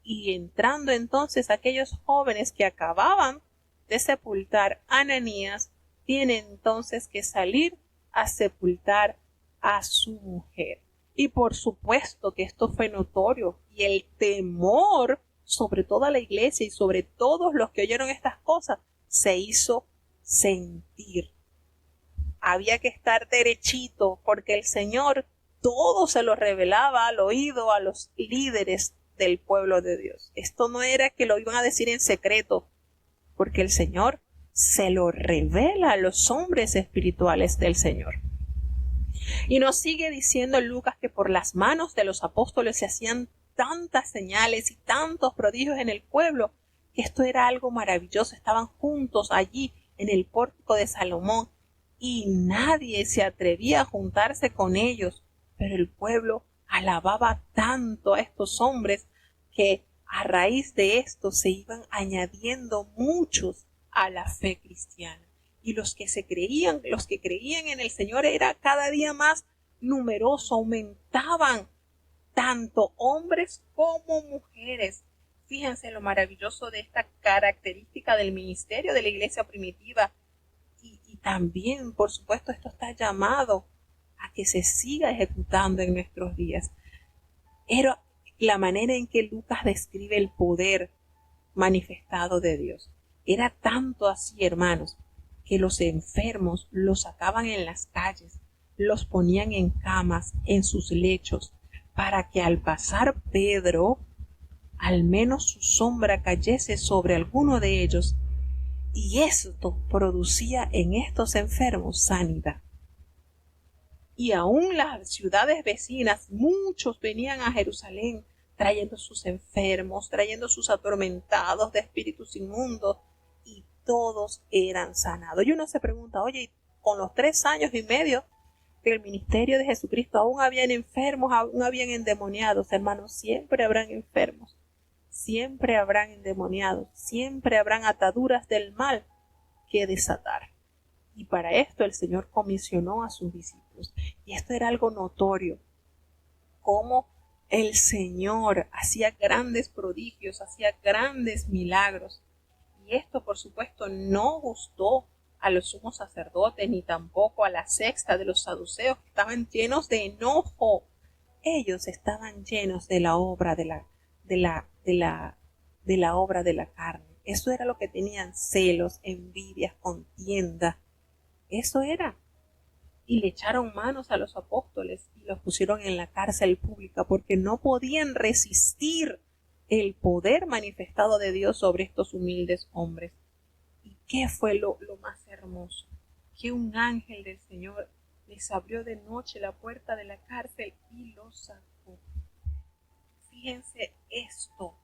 Y entrando entonces aquellos jóvenes que acababan de sepultar a Ananías, tienen entonces que salir a sepultar a su mujer. Y por supuesto que esto fue notorio, y el temor sobre toda la iglesia y sobre todos los que oyeron estas cosas se hizo sentir. Había que estar derechito, porque el Señor todo se lo revelaba al oído a los líderes del pueblo de Dios. Esto no era que lo iban a decir en secreto, porque el Señor se lo revela a los hombres espirituales del Señor. Y nos sigue diciendo Lucas que por las manos de los apóstoles se hacían tantas señales y tantos prodigios en el pueblo, que esto era algo maravilloso. Estaban juntos allí en el pórtico de Salomón y nadie se atrevía a juntarse con ellos, pero el pueblo alababa tanto a estos hombres que a raíz de esto se iban añadiendo muchos a la fe cristiana. Y los que creían en el Señor era cada día más numeroso, aumentaban tanto hombres como mujeres. Fíjense lo maravilloso de esta característica del ministerio de la iglesia primitiva. Y también, por supuesto, esto está llamado a que se siga ejecutando en nuestros días. Era la manera en que Lucas describe el poder manifestado de Dios. Era tanto así, hermanos, que los enfermos los sacaban en las calles, los ponían en camas, en sus lechos, para que al pasar Pedro, al menos su sombra cayese sobre alguno de ellos, y esto producía en estos enfermos sanidad. Y aún las ciudades vecinas, muchos venían a Jerusalén trayendo sus enfermos, trayendo sus atormentados de espíritus inmundos, y todos eran sanados. Y uno se pregunta, oye, con los 3 años y medio del ministerio de Jesucristo, aún habían enfermos, aún habían endemoniados. Hermanos, siempre habrán enfermos, siempre habrán endemoniados, siempre habrán ataduras del mal que desatar. Y para esto el Señor comisionó a sus discípulos. Y esto era algo notorio, cómo el Señor hacía grandes prodigios, hacía grandes milagros. Y esto, por supuesto, no gustó a los sumos sacerdotes, ni tampoco a la secta de los saduceos, que estaban llenos de enojo. Ellos estaban llenos de la obra de la obra de la carne. Eso era lo que tenían: celos, envidias, contienda. Eso era. Y le echaron manos a los apóstoles y los pusieron en la cárcel pública porque no podían resistir el poder manifestado de Dios sobre estos humildes hombres. ¿Y qué fue lo más hermoso? Que un ángel del Señor les abrió de noche la puerta de la cárcel y los sacó. Fíjense esto,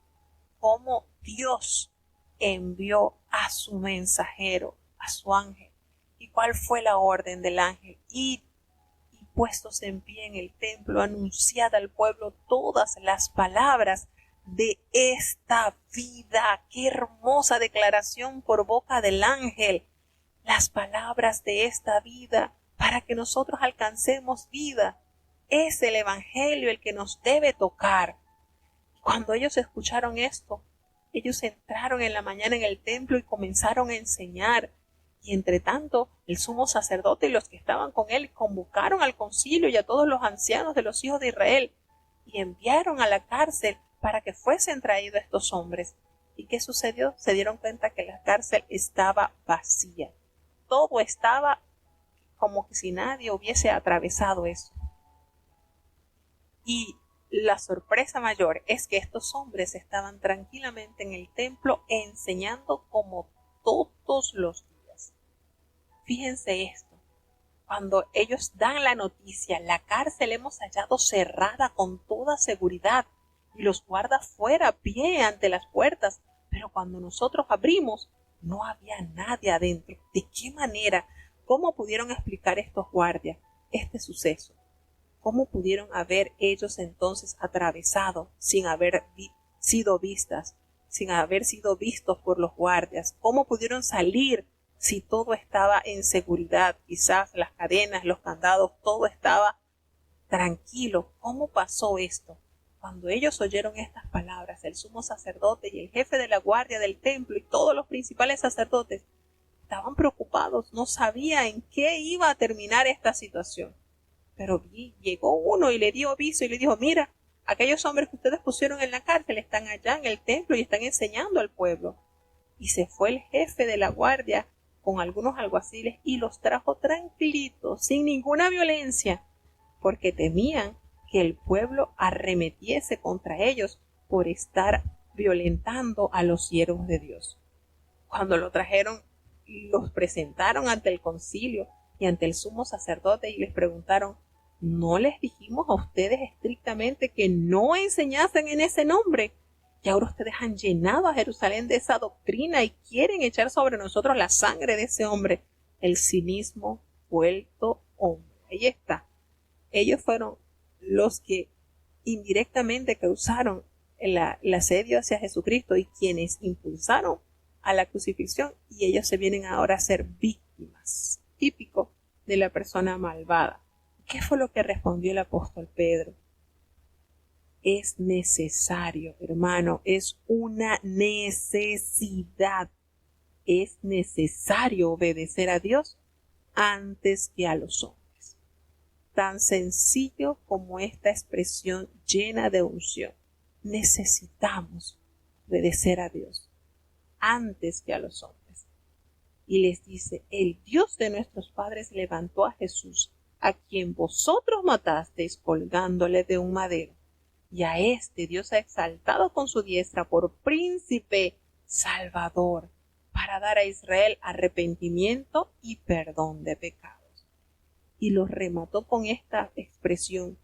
cómo Dios envió a su mensajero, a su ángel. ¿Y cuál fue la orden del ángel? Y puestos en pie en el templo, anunciad al pueblo todas las palabras de esta vida. ¡Qué hermosa declaración por boca del ángel! Las palabras de esta vida, para que nosotros alcancemos vida. Es el evangelio el que nos debe tocar. Cuando ellos escucharon esto, ellos entraron en la mañana en el templo y comenzaron a enseñar. Y entre tanto, el sumo sacerdote y los que estaban con él convocaron al concilio y a todos los ancianos de los hijos de Israel y enviaron a la cárcel para que fuesen traídos estos hombres. ¿Y qué sucedió? Se dieron cuenta que la cárcel estaba vacía. Todo estaba como que si nadie hubiese atravesado eso. Y la sorpresa mayor es que estos hombres estaban tranquilamente en el templo enseñando como todos los días. Fíjense esto, cuando ellos dan la noticia, la cárcel hemos hallado cerrada con toda seguridad y los guardas fuera a pie ante las puertas, pero cuando nosotros abrimos no había nadie adentro. ¿De qué manera? ¿Cómo pudieron explicar estos guardias este suceso? ¿Cómo pudieron haber ellos entonces atravesado sin haber sido vistas, sin haber sido vistos por los guardias? ¿Cómo pudieron salir si todo estaba en seguridad? Quizás las cadenas, los candados, todo estaba tranquilo. ¿Cómo pasó esto? Cuando ellos oyeron estas palabras, el sumo sacerdote y el jefe de la guardia del templo y todos los principales sacerdotes estaban preocupados, no sabían en qué iba a terminar esta situación. Pero llegó uno y le dio aviso y le dijo: mira, aquellos hombres que ustedes pusieron en la cárcel están allá en el templo y están enseñando al pueblo. Y se fue el jefe de la guardia con algunos alguaciles y los trajo tranquilitos, sin ninguna violencia, porque temían que el pueblo arremetiese contra ellos por estar violentando a los siervos de Dios. Cuando lo trajeron, los presentaron ante el concilio y ante el sumo sacerdote y les preguntaron: ¿no les dijimos a ustedes estrictamente que no enseñasen en ese nombre? Y ahora ustedes han llenado a Jerusalén de esa doctrina y quieren echar sobre nosotros la sangre de ese hombre. El cinismo vuelto hombre. Ahí está. Ellos fueron los que indirectamente causaron el asedio hacia Jesucristo y quienes impulsaron a la crucifixión, y ellos se vienen ahora a ser víctimas, típico de la persona malvada. ¿Qué fue lo que respondió el apóstol Pedro? Es necesario, hermano, es una necesidad. Es necesario obedecer a Dios antes que a los hombres. Tan sencillo como esta expresión llena de unción. Necesitamos obedecer a Dios antes que a los hombres. Y les dice: el Dios de nuestros padres levantó a Jesús, a quien vosotros matasteis colgándole de un madero. Y a este Dios ha exaltado con su diestra por príncipe salvador, para dar a Israel arrepentimiento y perdón de pecados. Y los remató con esta expresión: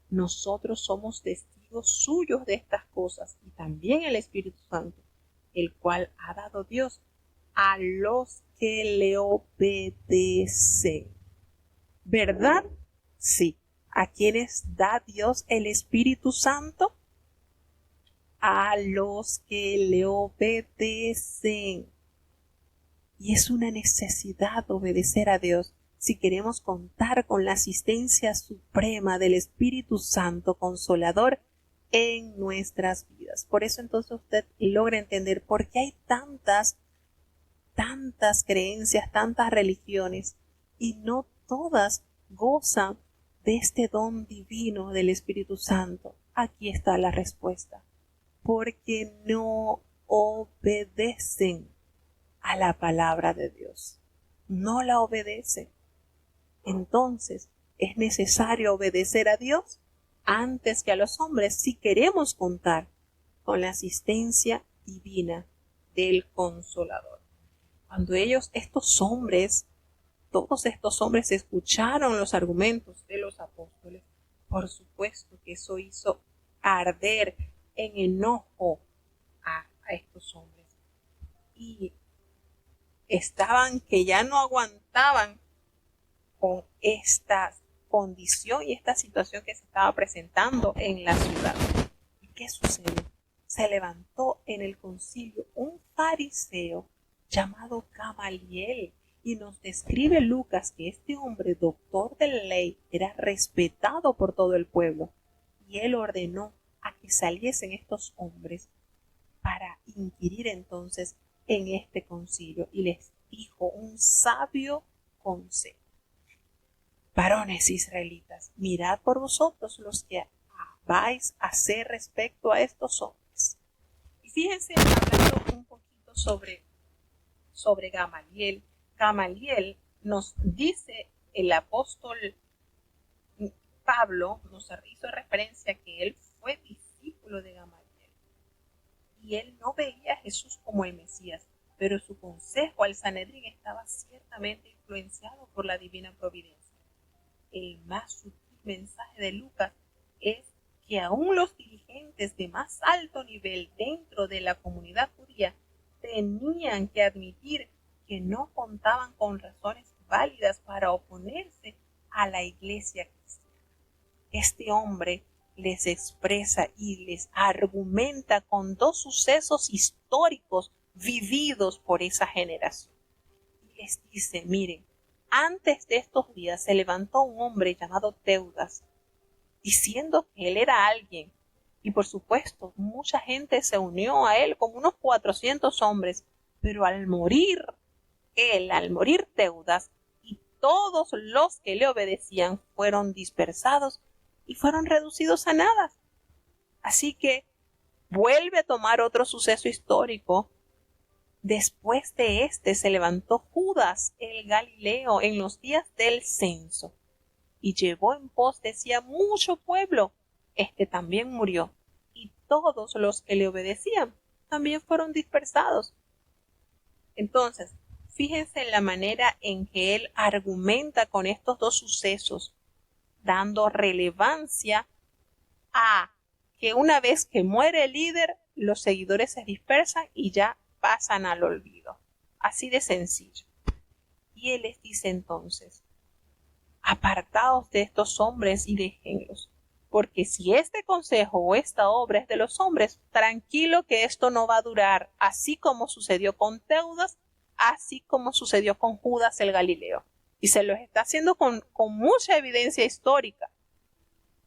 nosotros somos testigos suyos de estas cosas, y también el Espíritu Santo, el cual ha dado Dios a los que le obedecen. ¿Verdad? Sí. ¿A quiénes da Dios el Espíritu Santo? A los que le obedecen. Y es una necesidad obedecer a Dios si queremos contar con la asistencia suprema del Espíritu Santo Consolador en nuestras vidas. Por eso entonces usted logra entender por qué hay tantas creencias, tantas religiones, y no todas gozan de este don divino del Espíritu Santo. Aquí está la respuesta: porque no obedecen a la palabra de Dios. No la obedecen. Entonces, es necesario obedecer a Dios antes que a los hombres si queremos contar con la asistencia divina del Consolador. Cuando todos estos hombres escucharon los argumentos de los apóstoles, por supuesto que eso hizo arder en enojo a estos hombres. Y estaban que ya no aguantaban con esta condición y esta situación que se estaba presentando en la ciudad. ¿Y qué sucedió? Se levantó en el concilio un fariseo llamado Gamaliel, y nos describe Lucas que este hombre, doctor de la ley, era respetado por todo el pueblo, y él ordenó a que saliesen estos hombres para inquirir entonces en este concilio, y les dijo un sabio consejo: varones israelitas, mirad por vosotros los que vais a hacer respecto a estos hombres. Y fíjense, hablando un poquito sobre Gamaliel. Gamaliel, nos dice el apóstol Pablo, nos hizo referencia que él fue discípulo de Gamaliel. Y él no veía a Jesús como el Mesías, pero su consejo al Sanedrín estaba ciertamente influenciado por la divina providencia. El más sutil mensaje de Lucas es que aún los dirigentes de más alto nivel dentro de la comunidad judía tenían que admitir que no contaban con razones válidas para oponerse a la iglesia cristiana. Este hombre les expresa y les argumenta con dos sucesos históricos vividos por esa generación. Y les dice: miren, antes de estos días se levantó un hombre llamado Teudas, diciendo que él era alguien, y por supuesto mucha gente se unió a él, como unos 400 hombres, pero al morir Teudas, y todos los que le obedecían fueron dispersados y fueron reducidos a nada. Así que vuelve a tomar otro suceso histórico. Después de este se levantó Judas el Galileo en los días del censo, y llevó en pos de sí a mucho pueblo. Este también murió, y todos los que le obedecían también fueron dispersados. Entonces, fíjense en la manera en que él argumenta con estos dos sucesos, dando relevancia a que una vez que muere el líder, los seguidores se dispersan y ya pasan al olvido. Así de sencillo. Y él les dice entonces: apartaos de estos hombres y déjenlos, porque si este consejo o esta obra es de los hombres, tranquilo que esto no va a durar, así como sucedió con Teudas, así como sucedió con Judas el Galileo. Y se los está haciendo con mucha evidencia histórica.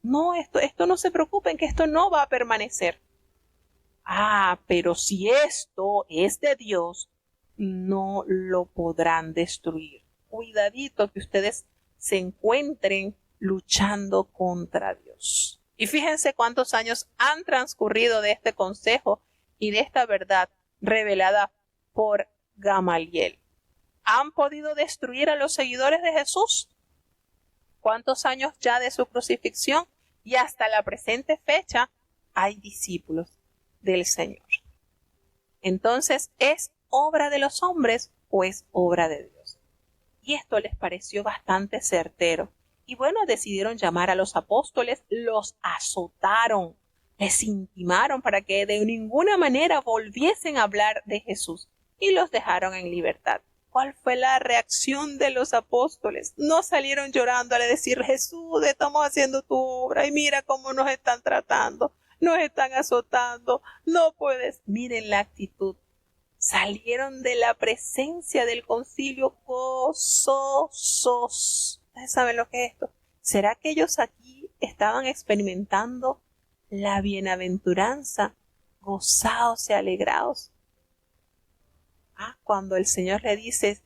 No, esto no se preocupen, que esto no va a permanecer. Pero si esto es de Dios, no lo podrán destruir. Cuidadito que ustedes se encuentren luchando contra Dios. Y fíjense cuántos años han transcurrido de este consejo y de esta verdad revelada por Gamaliel. ¿Han podido destruir a los seguidores de Jesús? ¿Cuántos años ya de su crucifixión? Y hasta la presente fecha hay discípulos del Señor. Entonces, ¿es obra de los hombres o es obra de Dios? Y esto les pareció bastante certero. Y bueno, decidieron llamar a los apóstoles, los azotaron, les intimaron para que de ninguna manera volviesen a hablar de Jesús y los dejaron en libertad. ¿Cuál fue la reacción de los apóstoles? No salieron llorando a decir: Jesús, estamos haciendo tu obra y mira cómo nos están tratando, nos están azotando, no puedes. Miren la actitud. Salieron de la presencia del concilio gozosos. ¿Ustedes saben lo que es esto? ¿Será que ellos aquí estaban experimentando la bienaventuranza, gozados y alegrados? Cuando el Señor le dice: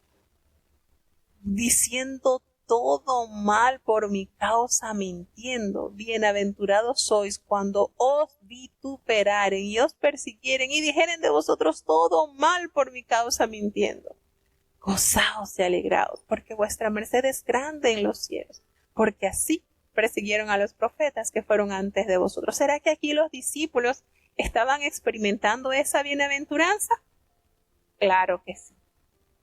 diciendo todo mal por mi causa, mintiendo, bienaventurados sois cuando os vituperaren y os persiguieren y dijeren de vosotros todo mal por mi causa, mintiendo. Gozaos y alegraos, porque vuestra merced es grande en los cielos, porque así persiguieron a los profetas que fueron antes de vosotros. ¿Será que aquí los discípulos estaban experimentando esa bienaventuranza? Claro que sí.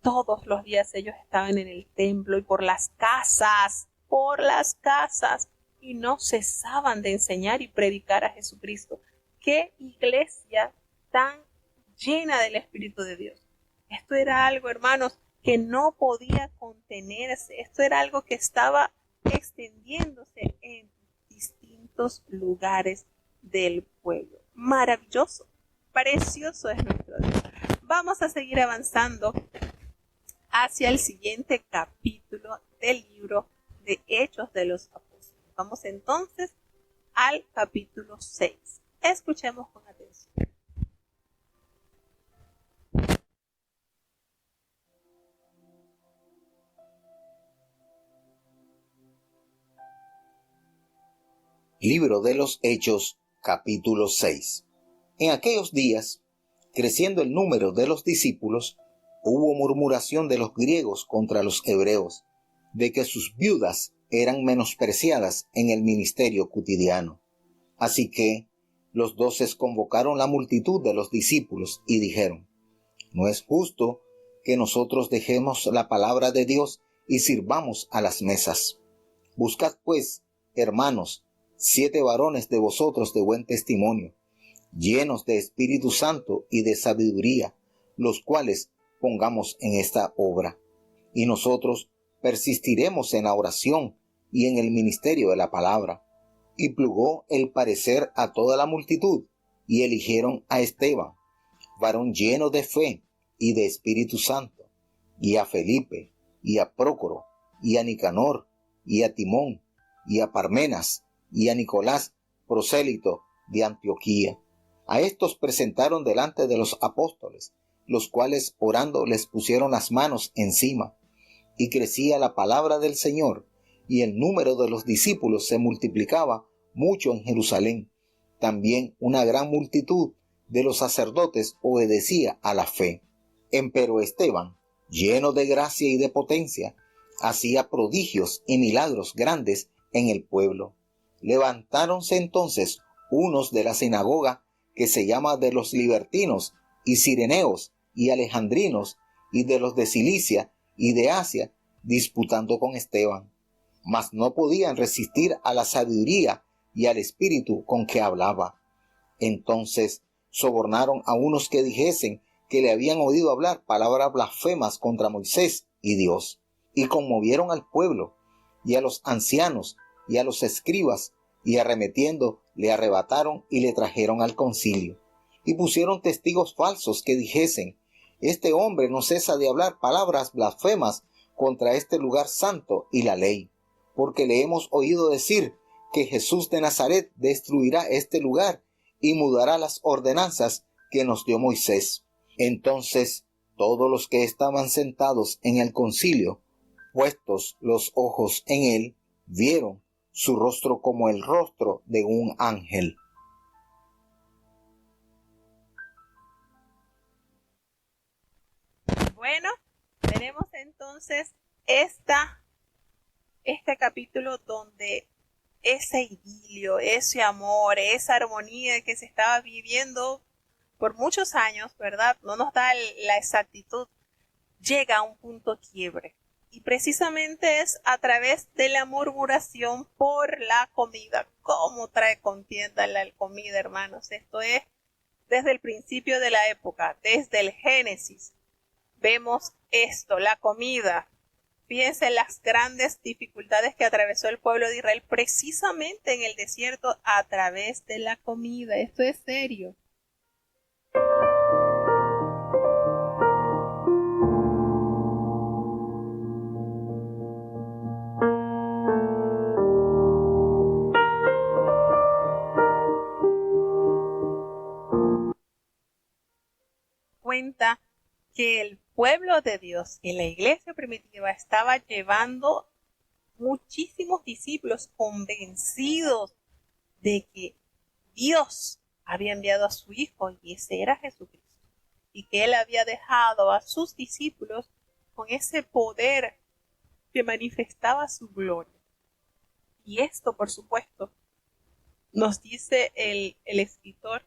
Todos los días ellos estaban en el templo y por las casas, y no cesaban de enseñar y predicar a Jesucristo. ¡Qué iglesia tan llena del Espíritu de Dios! Esto era algo, hermanos, que no podía contenerse. Esto era algo que estaba extendiéndose en distintos lugares del pueblo. Maravilloso, precioso es nuestro Dios. Vamos a seguir avanzando hacia el siguiente capítulo del libro de Hechos de los Apóstoles. Vamos entonces al capítulo 6. Escuchemos con atención. Libro de los Hechos, capítulo 6. En aquellos días, creciendo el número de los discípulos, hubo murmuración de los griegos contra los hebreos, de que sus viudas eran menospreciadas en el ministerio cotidiano. Así que los 12 convocaron la multitud de los discípulos y dijeron: no es justo que nosotros dejemos la palabra de Dios y sirvamos a las mesas. Buscad pues, hermanos, 7 varones de vosotros de buen testimonio, llenos de Espíritu Santo y de sabiduría, los cuales pongamos en esta obra. Y nosotros persistiremos en la oración y en el ministerio de la palabra. Y plugó el parecer a toda la multitud, y eligieron a Esteban, varón lleno de fe y de Espíritu Santo, y a Felipe, y a Prócoro, y a Nicanor, y a Timón, y a Parmenas, y a Nicolás, prosélito de Antioquía. A estos presentaron delante de los apóstoles, los cuales orando les pusieron las manos encima. Y crecía la palabra del Señor, y el número de los discípulos se multiplicaba mucho en Jerusalén. También una gran multitud de los sacerdotes obedecía a la fe. Empero Esteban, lleno de gracia y de potencia, hacía prodigios y milagros grandes en el pueblo. Levantáronse entonces unos de la sinagoga que se llama de los libertinos y cireneos y alejandrinos y de los de Cilicia y de Asia, disputando con Esteban. Mas no podían resistir a la sabiduría y al espíritu con que hablaba. Entonces sobornaron a unos que dijesen que le habían oído hablar palabras blasfemas contra Moisés y Dios, y conmovieron al pueblo y a los ancianos y a los escribas, y arremetiendo le arrebataron y le trajeron al concilio. Y pusieron testigos falsos que dijesen: este hombre no cesa de hablar palabras blasfemas contra este lugar santo y la ley, porque le hemos oído decir que Jesús de Nazaret destruirá este lugar y mudará las ordenanzas que nos dio Moisés. Entonces todos los que estaban sentados en el concilio, puestos los ojos en él, vieron su rostro como el rostro de un ángel. Bueno, tenemos entonces este capítulo donde ese idilio, ese amor, esa armonía que se estaba viviendo por muchos años, ¿verdad? No nos da la exactitud, llega a un punto quiebre. Y precisamente es a través de la murmuración por la comida. ¿Cómo trae contienda la comida, hermanos? Esto es desde el principio de la época, desde el Génesis. Vemos esto, la comida. Fíjense en las grandes dificultades que atravesó el pueblo de Israel precisamente en el desierto a través de la comida. Esto es serio. Cuenta que el pueblo de Dios en la iglesia primitiva estaba llevando muchísimos discípulos convencidos de que Dios había enviado a su Hijo y ese era Jesucristo, y que Él había dejado a sus discípulos con ese poder que manifestaba su gloria. Y esto, por supuesto, nos dice el escritor,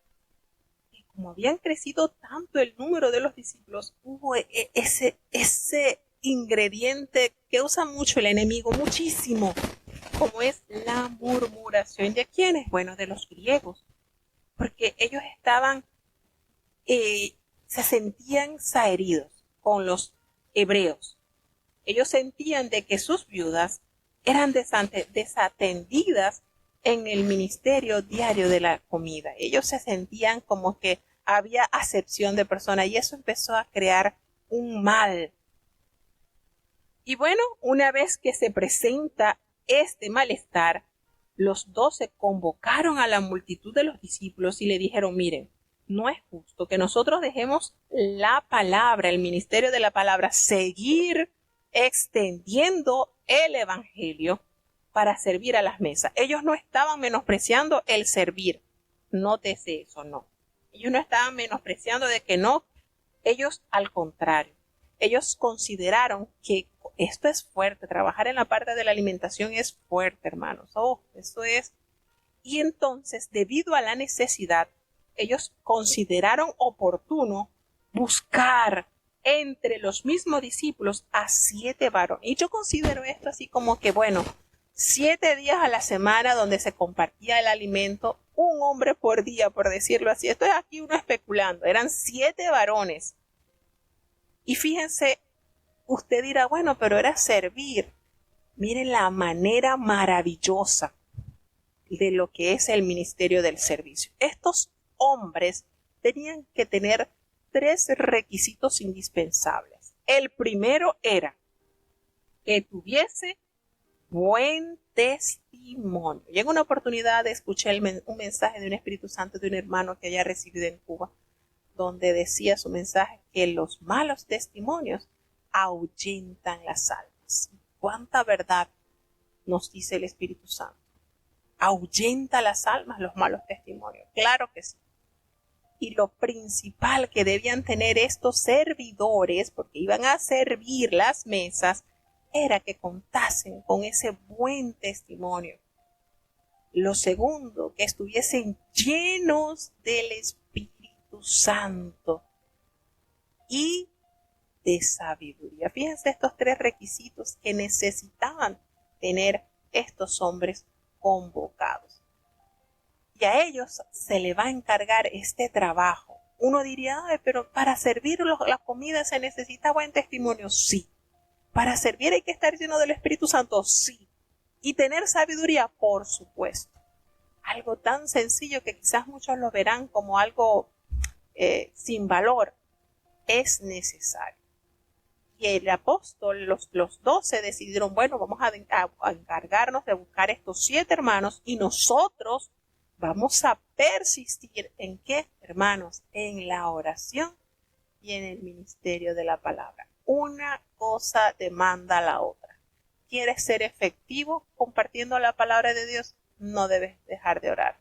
que como habían crecido tanto el número de los discípulos, hubo ese ingrediente que usa mucho el enemigo, muchísimo, como es la murmuración. ¿De quiénes? Bueno, de los griegos, porque ellos estaban, se sentían zaheridos con los hebreos. Ellos sentían de que sus viudas eran desatendidas en el ministerio diario de la comida. Ellos se sentían como que había acepción de personas y eso empezó a crear un mal. Y bueno, una vez que se presenta este malestar, los 12 convocaron a la multitud de los discípulos y le dijeron: miren, no es justo que nosotros dejemos la palabra, el ministerio de la palabra, seguir extendiendo el evangelio para servir a las mesas. Ellos no estaban menospreciando el servir. Nótese eso, no. Ellos no estaban menospreciando de que no. Ellos, al contrario, ellos consideraron que esto es fuerte. Trabajar en la parte de la alimentación es fuerte, hermanos. Eso es. Y entonces, debido a la necesidad, ellos consideraron oportuno buscar entre los mismos discípulos a 7 varones. Y yo considero esto así como que, bueno, 7 días a la semana donde se compartía el alimento, un hombre por día, por decirlo así. Esto es aquí uno especulando. Eran 7 varones. Y fíjense, usted dirá, bueno, pero era servir. Miren la manera maravillosa de lo que es el ministerio del servicio. Estos hombres tenían que tener 3 requisitos indispensables. El primero era que tuviese buen testimonio. Y en una oportunidad escuché un mensaje de un Espíritu Santo de un hermano que había residido en Cuba, donde decía su mensaje que los malos testimonios ahuyentan las almas. ¿Cuánta verdad nos dice el Espíritu Santo? ¿Ahuyenta las almas los malos testimonios? Claro que sí. Y lo principal que debían tener estos servidores, porque iban a servir las mesas, era que contasen con ese buen testimonio. Lo segundo, que estuviesen llenos del Espíritu Santo y de sabiduría. Fíjense estos tres requisitos que necesitaban tener estos hombres convocados. Y a ellos se le va a encargar este trabajo. Uno diría, pero para servir la comida se necesita buen testimonio. Sí. Para servir hay que estar lleno del Espíritu Santo. Sí. Y tener sabiduría, por supuesto. Algo tan sencillo que quizás muchos lo verán como algo sin valor, es necesario. Y el apóstol, los 12 decidieron, bueno, vamos a encargarnos de buscar estos 7 hermanos y nosotros vamos a persistir ¿en qué, hermanos? En la oración y en el ministerio de la palabra. Una cosa demanda a la otra. ¿Quieres ser efectivo compartiendo la palabra de Dios? No debes dejar de orar.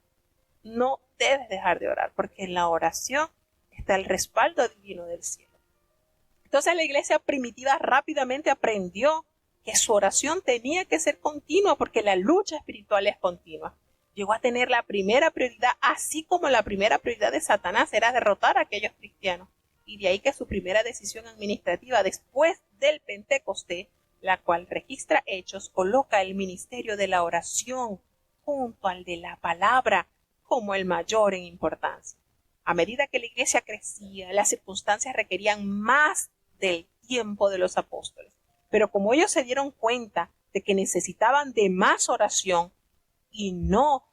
No debes dejar de orar, porque en la oración está el respaldo divino del cielo. Entonces la iglesia primitiva rápidamente aprendió que su oración tenía que ser continua, porque la lucha espiritual es continua. Llegó a tener la primera prioridad, así como la primera prioridad de Satanás era derrotar a aquellos cristianos. Y de ahí que su primera decisión administrativa después del Pentecostés, la cual registra Hechos, coloca el ministerio de la oración junto al de la palabra como el mayor en importancia. A medida que la iglesia crecía, las circunstancias requerían más del tiempo de los apóstoles. Pero como ellos se dieron cuenta de que necesitaban de más oración y no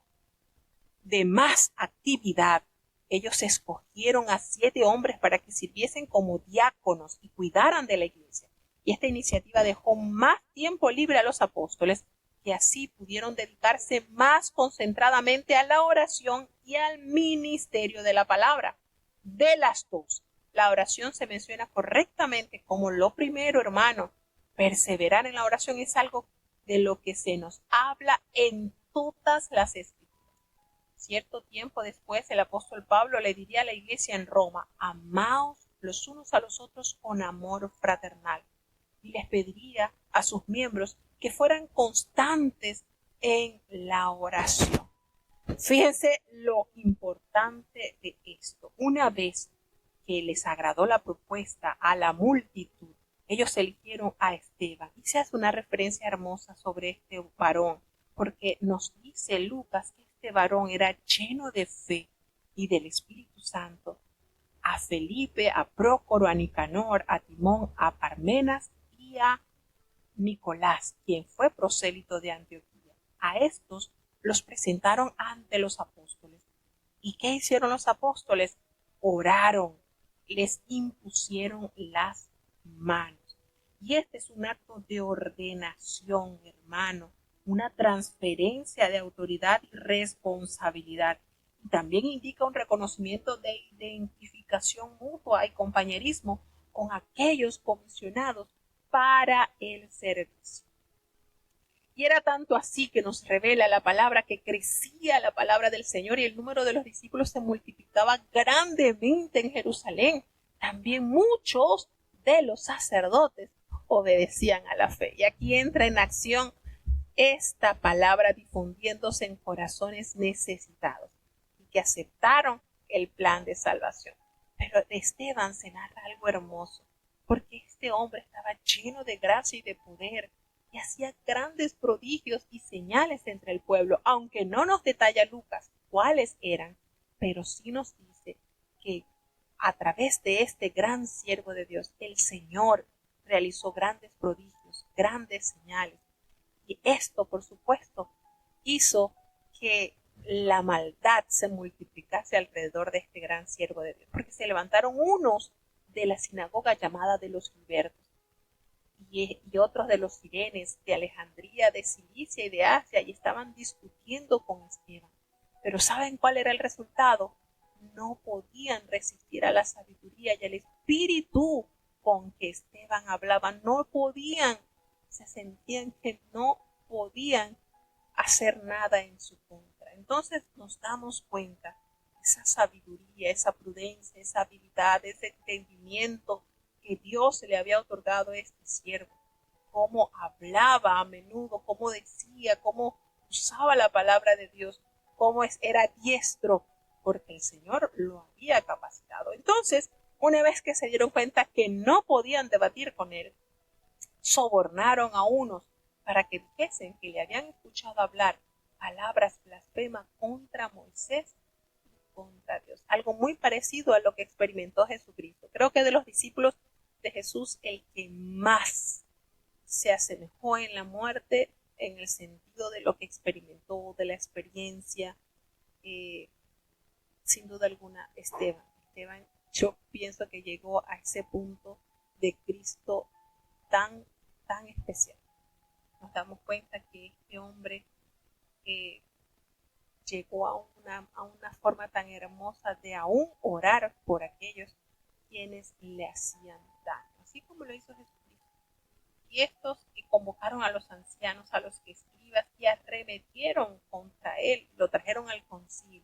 de más actividad, ellos escogieron a 7 hombres para que sirviesen como diáconos y cuidaran de la iglesia. Y esta iniciativa dejó más tiempo libre a los apóstoles, que así pudieron dedicarse más concentradamente a la oración y al ministerio de la palabra. De las dos, la oración se menciona correctamente como lo primero, hermano. Perseverar en la oración es algo de lo que se nos habla en todas las escrituras. Cierto tiempo después, el apóstol Pablo le diría a la iglesia en Roma, amaos los unos a los otros con amor fraternal. Y les pediría a sus miembros que fueran constantes en la oración. Fíjense lo importante de esto. Una vez que les agradó la propuesta a la multitud, ellos eligieron a Esteban. Y se hace una referencia hermosa sobre este varón, porque nos dice Lucas que este varón era lleno de fe y del Espíritu Santo. A Felipe, a Prócoro, a Nicanor, a Timón, a Parmenas y a Nicolás, quien fue prosélito de Antioquía. A estos los presentaron ante los apóstoles. ¿Y qué hicieron los apóstoles? Oraron, les impusieron las manos. Y este es un acto de ordenación, hermano, una transferencia de autoridad y responsabilidad. Y también indica un reconocimiento de identificación mutua y compañerismo con aquellos comisionados para el servicio. Y era tanto así que nos revela la palabra que crecía la palabra del Señor y el número de los discípulos se multiplicaba grandemente en Jerusalén. También muchos de los sacerdotes obedecían a la fe. Y aquí entra en acción esta palabra difundiéndose en corazones necesitados y que aceptaron el plan de salvación. Pero de Esteban se narra algo hermoso, porque este hombre estaba lleno de gracia y de poder y hacía grandes prodigios y señales entre el pueblo, aunque no nos detalla Lucas cuáles eran, pero sí nos dice que a través de este gran siervo de Dios, el Señor realizó grandes prodigios, grandes señales. Y esto, por supuesto, hizo que la maldad se multiplicase alrededor de este gran siervo de Dios, porque se levantaron unos de la sinagoga llamada de los libertos y otros de los sirenes, de Alejandría, de Cilicia y de Asia, y estaban discutiendo con Esteban. Pero ¿saben cuál era el resultado? No podían resistir a la sabiduría y al espíritu con que Esteban hablaba. No podían, se sentían que no podían hacer nada en su contra. Entonces nos damos cuenta, esa sabiduría, esa prudencia, esa habilidad, ese entendimiento que Dios le había otorgado a este siervo, cómo hablaba a menudo, cómo decía, cómo usaba la palabra de Dios, cómo era diestro, porque el Señor lo había capacitado. Entonces, una vez que se dieron cuenta que no podían debatir con él, sobornaron a unos para que dijesen que le habían escuchado hablar palabras blasfemas contra Moisés y contra Dios. Algo muy parecido a lo que experimentó Jesucristo. Creo que de los discípulos de Jesús, el que más se asemejó en la muerte, en el sentido de lo que experimentó, de la experiencia, sin duda alguna, Esteban. Esteban, yo pienso que llegó a ese punto de Cristo tan especial. Nos damos cuenta que este hombre llegó a una forma tan hermosa de aún orar por aquellos quienes le hacían daño, así como lo hizo Jesucristo. Y estos que convocaron a los ancianos, a los escribas, y arremetieron contra él, lo trajeron al concilio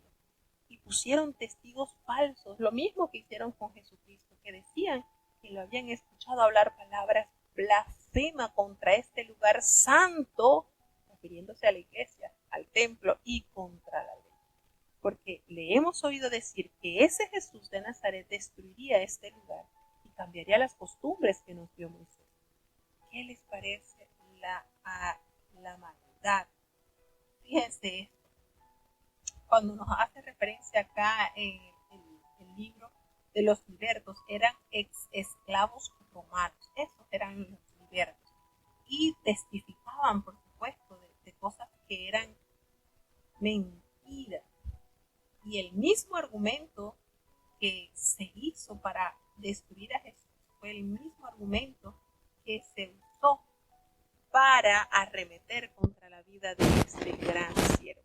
y pusieron testigos falsos, lo mismo que hicieron con Jesucristo, que decían que lo habían escuchado hablar palabras blasfemas contra este lugar santo, refiriéndose a la iglesia, al templo, y contra la ley. Porque le hemos oído decir que ese Jesús de Nazaret destruiría este lugar y cambiaría las costumbres que nos dio Moisés. ¿Qué les parece la maldad? Fíjense esto. Cuando nos hace referencia acá en el libro de los libertos, eran esclavos romanos. Esos eran los libertos. Y testificaban, por supuesto, de cosas que eran mentiras. Y el mismo argumento que se hizo para destruir a Jesús fue el mismo argumento que se usó para arremeter contra la vida de este gran siervo.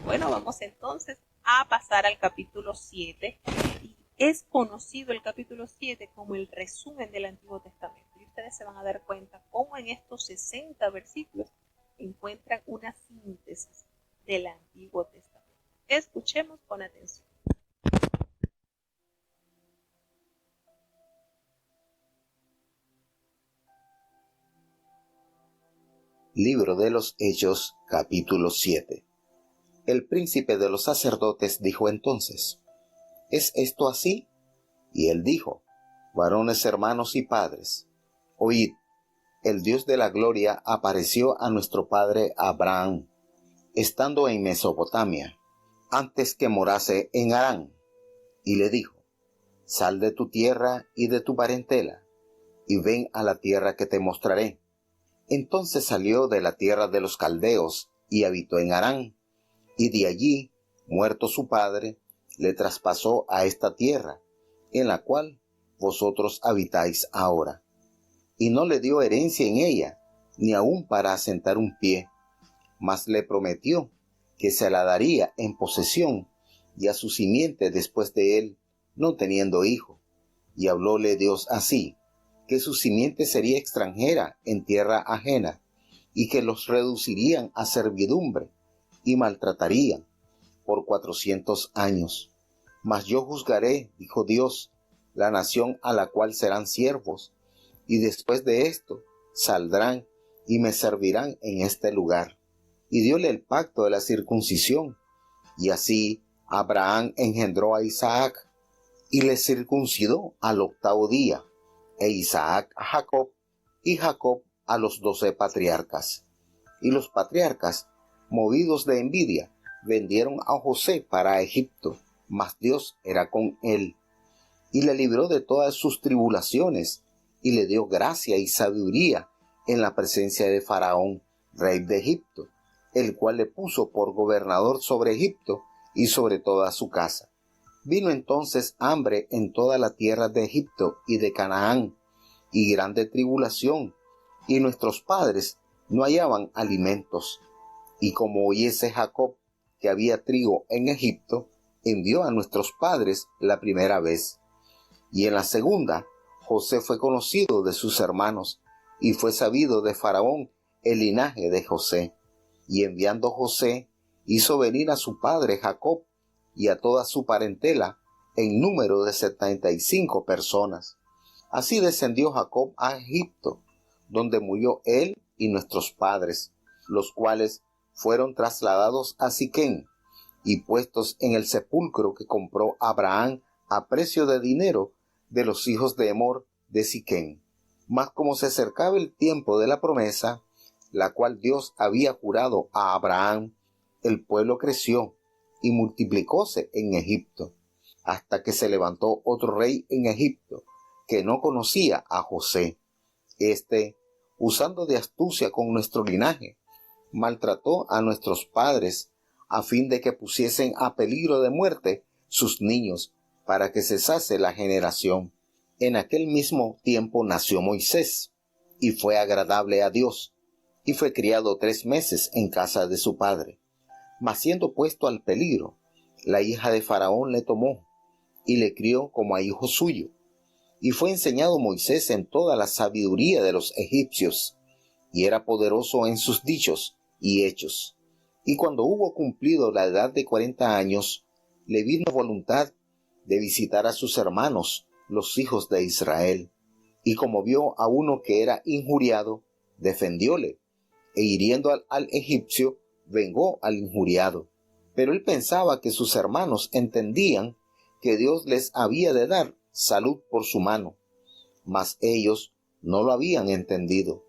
Bueno, vamos entonces a pasar al capítulo 7. Y es conocido el capítulo 7 como el resumen del Antiguo Testamento. Y ustedes se van a dar cuenta cómo en estos 60 versículos encuentran una síntesis del Antiguo Testamento. Escuchemos con atención. Libro de los Hechos, capítulo 7. El príncipe de los sacerdotes dijo entonces: ¿Es esto así? Y él dijo: Varones, hermanos y padres, oíd, el Dios de la gloria apareció a nuestro padre Abraham, estando en Mesopotamia, antes que morase en Harán, y le dijo: Sal de tu tierra y de tu parentela, y ven a la tierra que te mostraré. Entonces salió de la tierra de los caldeos, y habitó en Harán, y de allí, muerto su padre, le traspasó a esta tierra, en la cual vosotros habitáis ahora. Y no le dio herencia en ella, ni aun para asentar un pie, mas le prometió que se la daría en posesión, y a su simiente después de él, no teniendo hijo. Y hablóle Dios así, que su simiente sería extranjera en tierra ajena, y que los reducirían a servidumbre, y maltratarían por 400 años. Mas yo juzgaré, dijo Dios, la nación a la cual serán siervos, y después de esto saldrán y me servirán en este lugar. Y dióle el pacto de la circuncisión, y así Abraham engendró a Isaac, y le circuncidó al 8º día, e Isaac a Jacob, y Jacob a los 12 patriarcas. Y los patriarcas, movidos de envidia, vendieron a José para Egipto, mas Dios era con él, y le libró de todas sus tribulaciones, y le dio gracia y sabiduría en la presencia de Faraón, rey de Egipto, el cual le puso por gobernador sobre Egipto y sobre toda su casa. Vino entonces hambre en toda la tierra de Egipto y de Canaán, y grande tribulación, y nuestros padres no hallaban alimentos. Y como oyese Jacob que había trigo en Egipto, envió a nuestros padres la primera vez. Y en la segunda, José fue conocido de sus hermanos, y fue sabido de Faraón el linaje de José. Y enviando José, hizo venir a su padre Jacob y a toda su parentela, en número de 75 personas. Así descendió Jacob a Egipto, donde murió él y nuestros padres, los cuales fueron trasladados a Siquem y puestos en el sepulcro que compró Abraham a precio de dinero de los hijos de Hemor de Siquem. Mas como se acercaba el tiempo de la promesa, la cual Dios había jurado a Abraham, el pueblo creció y multiplicóse en Egipto, hasta que se levantó otro rey en Egipto, que no conocía a José. Este, usando de astucia con nuestro linaje, maltrató a nuestros padres, a fin de que pusiesen a peligro de muerte sus niños, para que cesase la generación. En aquel mismo tiempo nació Moisés, y fue agradable a Dios, y fue criado 3 meses en casa de su padre. Mas siendo puesto al peligro, la hija de Faraón le tomó, y le crió como a hijo suyo. Y fue enseñado Moisés en toda la sabiduría de los egipcios, y era poderoso en sus dichos y hechos. Y cuando hubo cumplido la edad de 40 años, le vino voluntad de visitar a sus hermanos, los hijos de Israel. Y como vio a uno que era injuriado, defendióle, e hiriendo al egipcio, vengó al injuriado. Pero él pensaba que sus hermanos entendían que Dios les había de dar salud por su mano, mas ellos no lo habían entendido.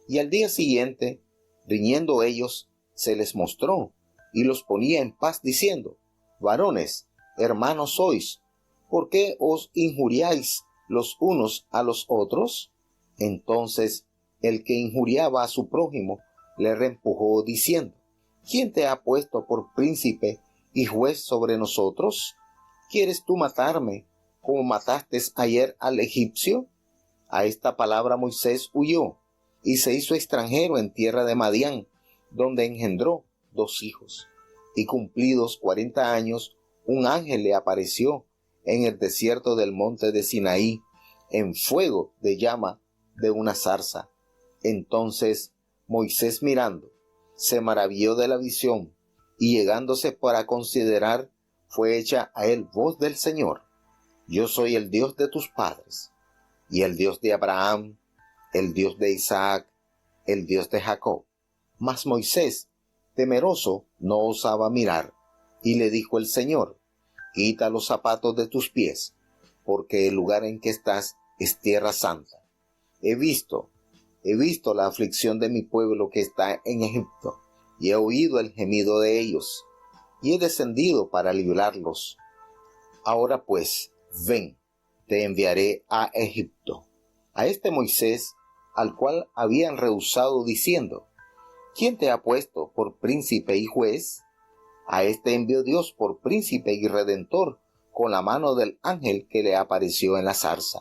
Y al día siguiente, riñendo ellos, se les mostró y los ponía en paz diciendo: varones, hermanos sois, ¿por qué os injuriáis los unos a los otros? Entonces el que injuriaba a su prójimo le reempujó diciendo: ¿quién te ha puesto por príncipe y juez sobre nosotros? ¿Quieres tú matarme como mataste ayer al egipcio? A esta palabra Moisés huyó y se hizo extranjero en tierra de Madián, donde engendró 2 hijos. Y cumplidos 40 años, un ángel le apareció en el desierto del monte de Sinaí, en fuego de llama de una zarza. Entonces Moisés, mirando, se maravilló de la visión, y llegándose para considerar, fue hecha a él voz del Señor: yo soy el Dios de tus padres, y el Dios de Abraham, el Dios de Isaac, el Dios de Jacob. Mas Moisés, temeroso, no osaba mirar, y le dijo el Señor: quita los zapatos de tus pies, porque el lugar en que estás es tierra santa. He visto la aflicción de mi pueblo que está en Egipto, y he oído el gemido de ellos, y he descendido para librarlos. Ahora pues, ven, te enviaré a Egipto. A este Moisés, al cual habían rehusado diciendo: ¿quién te ha puesto por príncipe y juez? A este envió Dios por príncipe y redentor con la mano del ángel que le apareció en la zarza.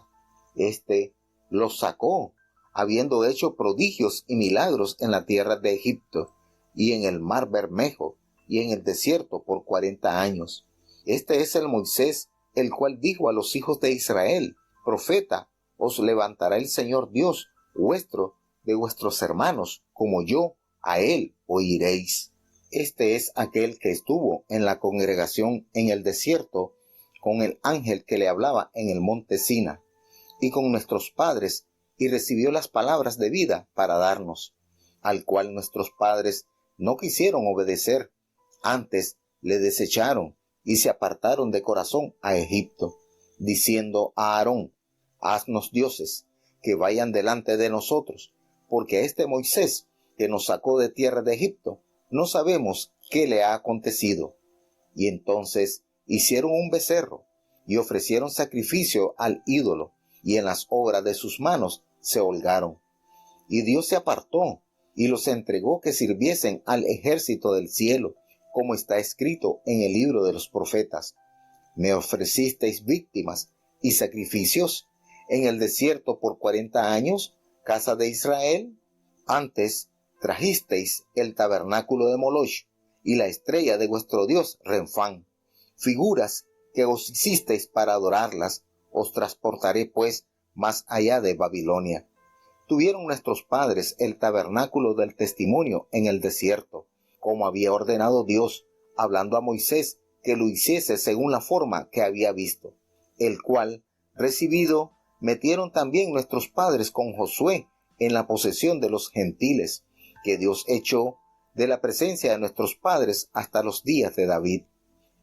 Este los sacó, habiendo hecho prodigios y milagros en la tierra de Egipto, y en el mar Bermejo, y en el desierto por 40 años. Este es el Moisés, el cual dijo a los hijos de Israel: profeta os levantará el Señor Dios vuestro de vuestros hermanos, como yo a él oiréis. Este es aquel que estuvo en la congregación en el desierto con el ángel que le hablaba en el monte Sina, y con nuestros padres, y recibió las palabras de vida para darnos, al cual nuestros padres no quisieron obedecer, antes le desecharon y se apartaron de corazón a Egipto, diciendo a Aarón: haznos dioses que vayan delante de nosotros, porque a este Moisés que nos sacó de tierra de Egipto no sabemos qué le ha acontecido. Y entonces hicieron un becerro y ofrecieron sacrificio al ídolo, y en las obras de sus manos se holgaron. Y Dios se apartó y los entregó que sirviesen al ejército del cielo, como está escrito en el libro de los profetas: me ofrecisteis víctimas y sacrificios en el desierto por 40 años, casa de Israel. Antes trajisteis el tabernáculo de Moloch y la estrella de vuestro dios Renfán, figuras que os hicisteis para adorarlas. Os transportaré pues más allá de Babilonia. Tuvieron nuestros padres el tabernáculo del testimonio en el desierto, como había ordenado Dios, hablando a Moisés que lo hiciese según la forma que había visto, el cual, recibido, metieron también nuestros padres con Josué en la posesión de los gentiles, que Dios echó de la presencia de nuestros padres hasta los días de David,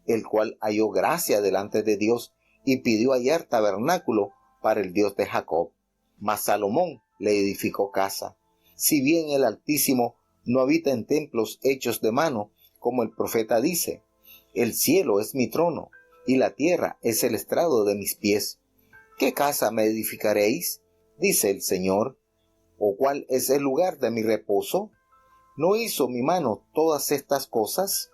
el cual halló gracia delante de Dios y pidió hallar tabernáculo para el Dios de Jacob. Mas Salomón le edificó casa. Si bien el Altísimo no habita en templos hechos de mano, como el profeta dice, el cielo es mi trono y la tierra es el estrado de mis pies. ¿Qué casa me edificaréis? Dice el Señor. ¿O cuál es el lugar de mi reposo? ¿No hizo mi mano todas estas cosas?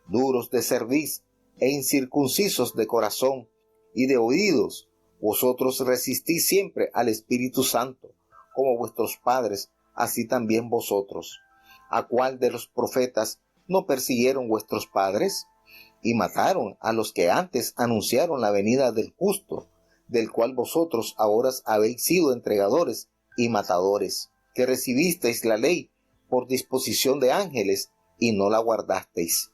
Duros de cerviz e incircuncisos de corazón y de oídos, vosotros resistís siempre al Espíritu Santo, como vuestros padres, así también vosotros. ¿A cuál de los profetas no persiguieron vuestros padres? Y mataron a los que antes anunciaron la venida del justo, del cual vosotros ahora habéis sido entregadores y matadores, que recibisteis la ley por disposición de ángeles y no la guardasteis.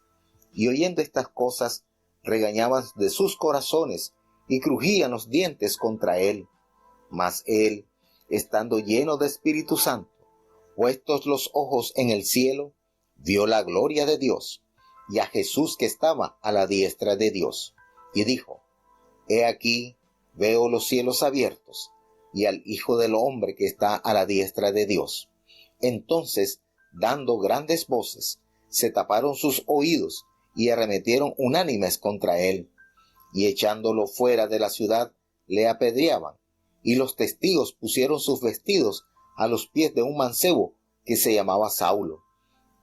Y oyendo estas cosas, regañaban de sus corazones y crujían los dientes contra él. Mas él, estando lleno de Espíritu Santo, puestos los ojos en el cielo, vio la gloria de Dios y a Jesús que estaba a la diestra de Dios, y dijo: He aquí, veo los cielos abiertos, y al Hijo del Hombre que está a la diestra de Dios. Entonces, dando grandes voces, se taparon sus oídos y arremetieron unánimes contra él, y echándolo fuera de la ciudad, le apedreaban, y los testigos pusieron sus vestidos a los pies de un mancebo que se llamaba Saulo,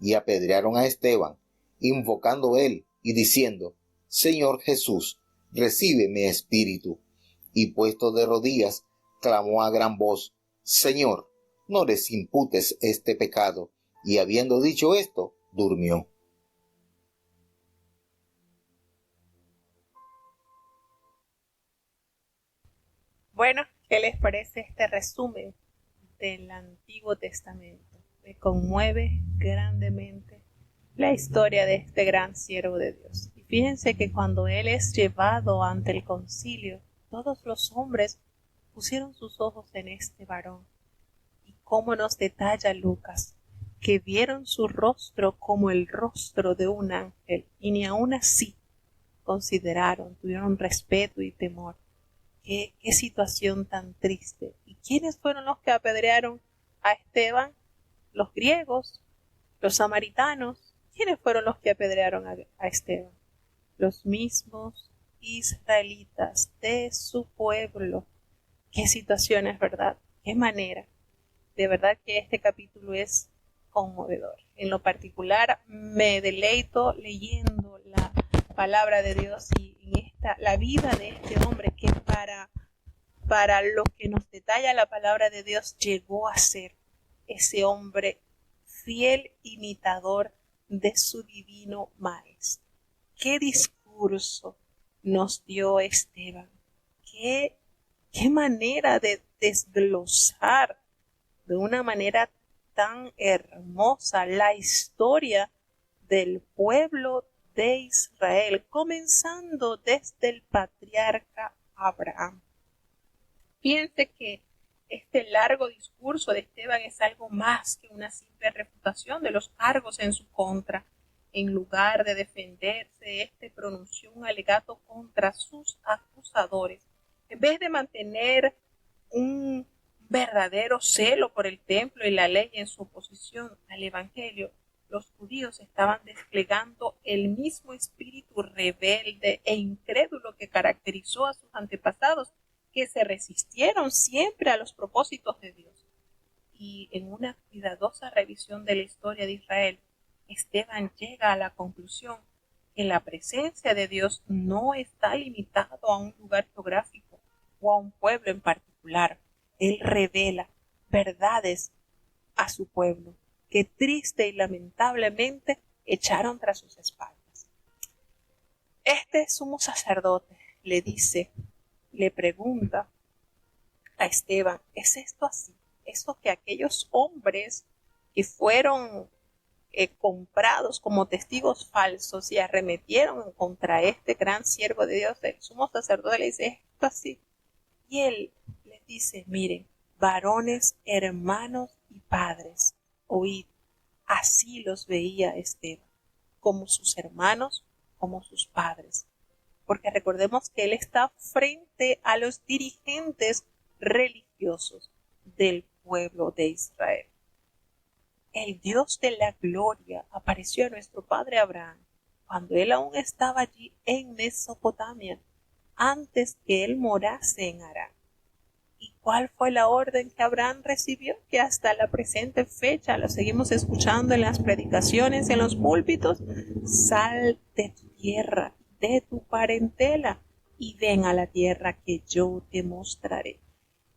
y apedrearon a Esteban, invocando él y diciendo: Señor Jesús, recibe mi espíritu. Y puesto de rodillas, clamó a gran voz: Señor, no les imputes este pecado. Y habiendo dicho esto, durmió. Bueno, ¿qué les parece este resumen del Antiguo Testamento? Me conmueve grandemente la historia de este gran siervo de Dios. Y fíjense que cuando él es llevado ante el concilio, todos los hombres pusieron sus ojos en este varón. Y cómo nos detalla Lucas, que vieron su rostro como el rostro de un ángel, y ni aun así consideraron, tuvieron respeto y temor. Qué situación tan triste. ¿Y quiénes fueron los que apedrearon a Esteban? Los griegos, los samaritanos. ¿Quiénes fueron los que apedrearon a Esteban? Los mismos israelitas de su pueblo. Qué situaciones, ¿verdad? Qué manera. De verdad que este capítulo es conmovedor. En lo particular me deleito leyendo la palabra de Dios y en la vida de este hombre que para lo que nos detalla la palabra de Dios llegó a ser ese hombre fiel imitador de su divino maestro. Qué discurso nos dio Esteban. Qué manera de desglosar de una manera tan hermosa la historia del pueblo de Israel, comenzando desde el patriarca Abraham. Fíjense que este largo discurso de Esteban es algo más que una simple refutación de los cargos en su contra. En lugar de defenderse, pronunció un alegato contra sus acusadores. En vez de mantener un verdadero celo por el templo y la ley en su oposición al evangelio, los judíos estaban desplegando el mismo espíritu rebelde e incrédulo que caracterizó a sus antepasados, que se resistieron siempre a los propósitos de Dios. Y en una cuidadosa revisión de la historia de Israel, Esteban llega a la conclusión que la presencia de Dios no está limitado a un lugar geográfico o a un pueblo en particular. Él revela verdades a su pueblo que triste y lamentablemente echaron tras sus espaldas. Este sumo sacerdote le pregunta a Esteban: ¿es esto así? ¿Esto que aquellos hombres que fueron comprados como testigos falsos y arremetieron contra este gran siervo de Dios, el sumo sacerdote le dice: ¿es esto así? Y él les dice: miren, varones, hermanos y padres, oíd, así los veía Esteban, como sus hermanos, como sus padres. Porque recordemos que él está frente a los dirigentes religiosos del pueblo de Israel. El Dios de la gloria apareció a nuestro padre Abraham cuando él aún estaba allí en Mesopotamia, antes que él morase en Harán. ¿Y cuál fue la orden que Abraham recibió? Que hasta la presente fecha lo seguimos escuchando en las predicaciones, en los púlpitos. Sal de tu tierra, de tu parentela, y ven a la tierra que yo te mostraré.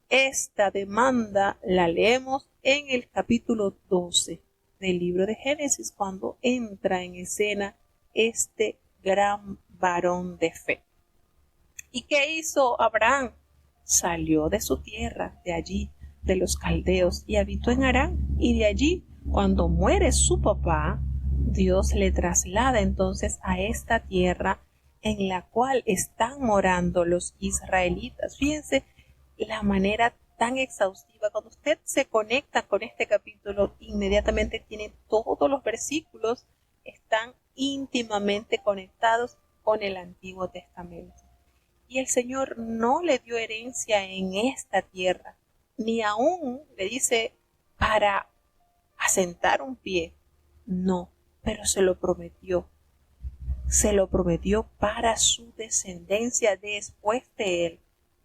Esta demanda la leemos en el capítulo 12 del libro de Génesis, cuando entra en escena este gran varón de fe. ¿Y qué hizo Abraham? Salió de su tierra, de allí, de los caldeos, y habitó en Harán. Y de allí, cuando muere su papá, Dios le traslada entonces a esta tierra en la cual están morando los israelitas. Fíjense la manera tan exhaustiva. Cuando usted se conecta con este capítulo, inmediatamente tiene todos los versículos, están íntimamente conectados con el Antiguo Testamento. Y el Señor no le dio herencia en esta tierra, ni aún le dice para asentar un pie. No, pero se lo prometió. Se lo prometió para su descendencia después de él,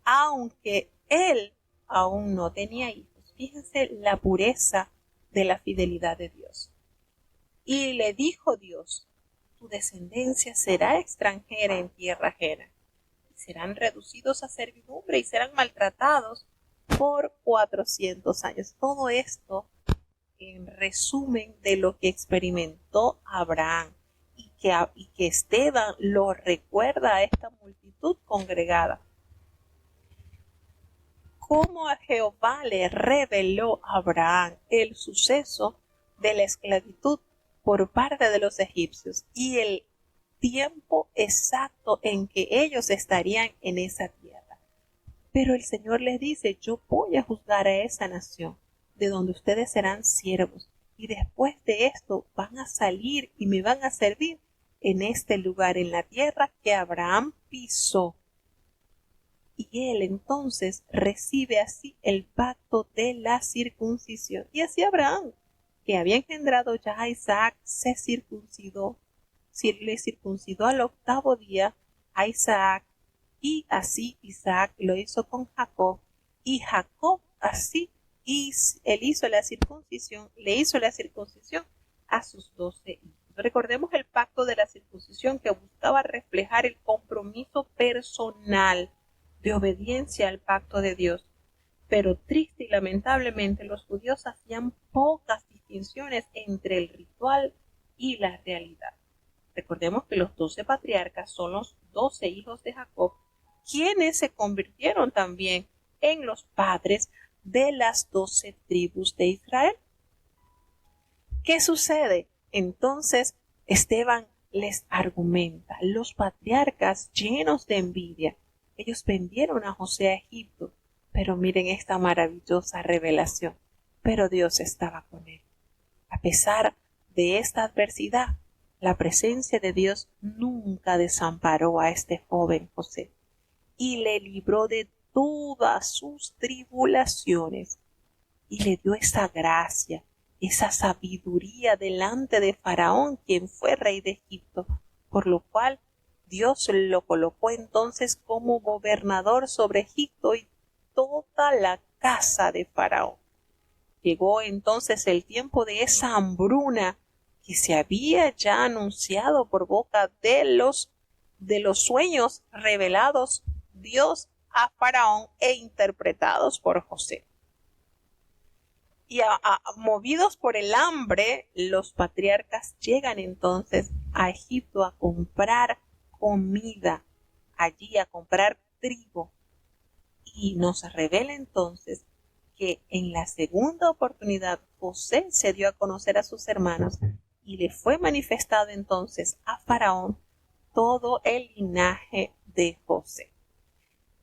aunque él aún no tenía hijos. Fíjense la pureza de la fidelidad de Dios. Y le dijo Dios, tu descendencia será extranjera en tierra ajena. Serán reducidos a servidumbre y serán maltratados por 400 años. Todo esto en resumen de lo que experimentó Abraham y que Esteban lo recuerda a esta multitud congregada. Cómo a Jehová le reveló a Abraham el suceso de la esclavitud por parte de los egipcios y el tiempo exacto en que ellos estarían en esa tierra. Pero el Señor les dice, yo voy a juzgar a esa nación, de donde ustedes serán siervos, y después de esto van a salir y me van a servir en este lugar, en la tierra que Abraham pisó. Y él entonces recibe así el pacto de la circuncisión. Y así Abraham, que había engendrado ya a Isaac, se circuncidó. Le circuncidó al 8º día a Isaac, y así Isaac lo hizo con Jacob, y Jacob así él hizo la circuncisión, le hizo la circuncisión a sus 12 hijos. Recordemos el pacto de la circuncisión que buscaba reflejar el compromiso personal de obediencia al pacto de Dios. Pero triste y lamentablemente los judíos hacían pocas distinciones entre el ritual y la realidad. Recordemos que los 12 patriarcas son los 12 hijos de Jacob, quienes se convirtieron también en los padres de las 12 tribus de Israel. ¿Qué sucede? Entonces Esteban les argumenta. Los patriarcas, llenos de envidia, ellos vendieron a José a Egipto, pero miren esta maravillosa revelación. Pero Dios estaba con él. A pesar de esta adversidad, la presencia de Dios nunca desamparó a este joven José y le libró de todas sus tribulaciones y le dio esa gracia, esa sabiduría delante de Faraón, quien fue rey de Egipto, por lo cual Dios lo colocó entonces como gobernador sobre Egipto y toda la casa de Faraón. Llegó entonces el tiempo de esa hambruna que se había ya anunciado por boca de los sueños revelados Dios a Faraón e interpretados por José. Y movidos por el hambre, los patriarcas llegan entonces a Egipto a comprar comida, allí a comprar trigo. Y nos revela entonces que en la segunda oportunidad José se dio a conocer a sus hermanos y le fue manifestado entonces a Faraón todo el linaje de José.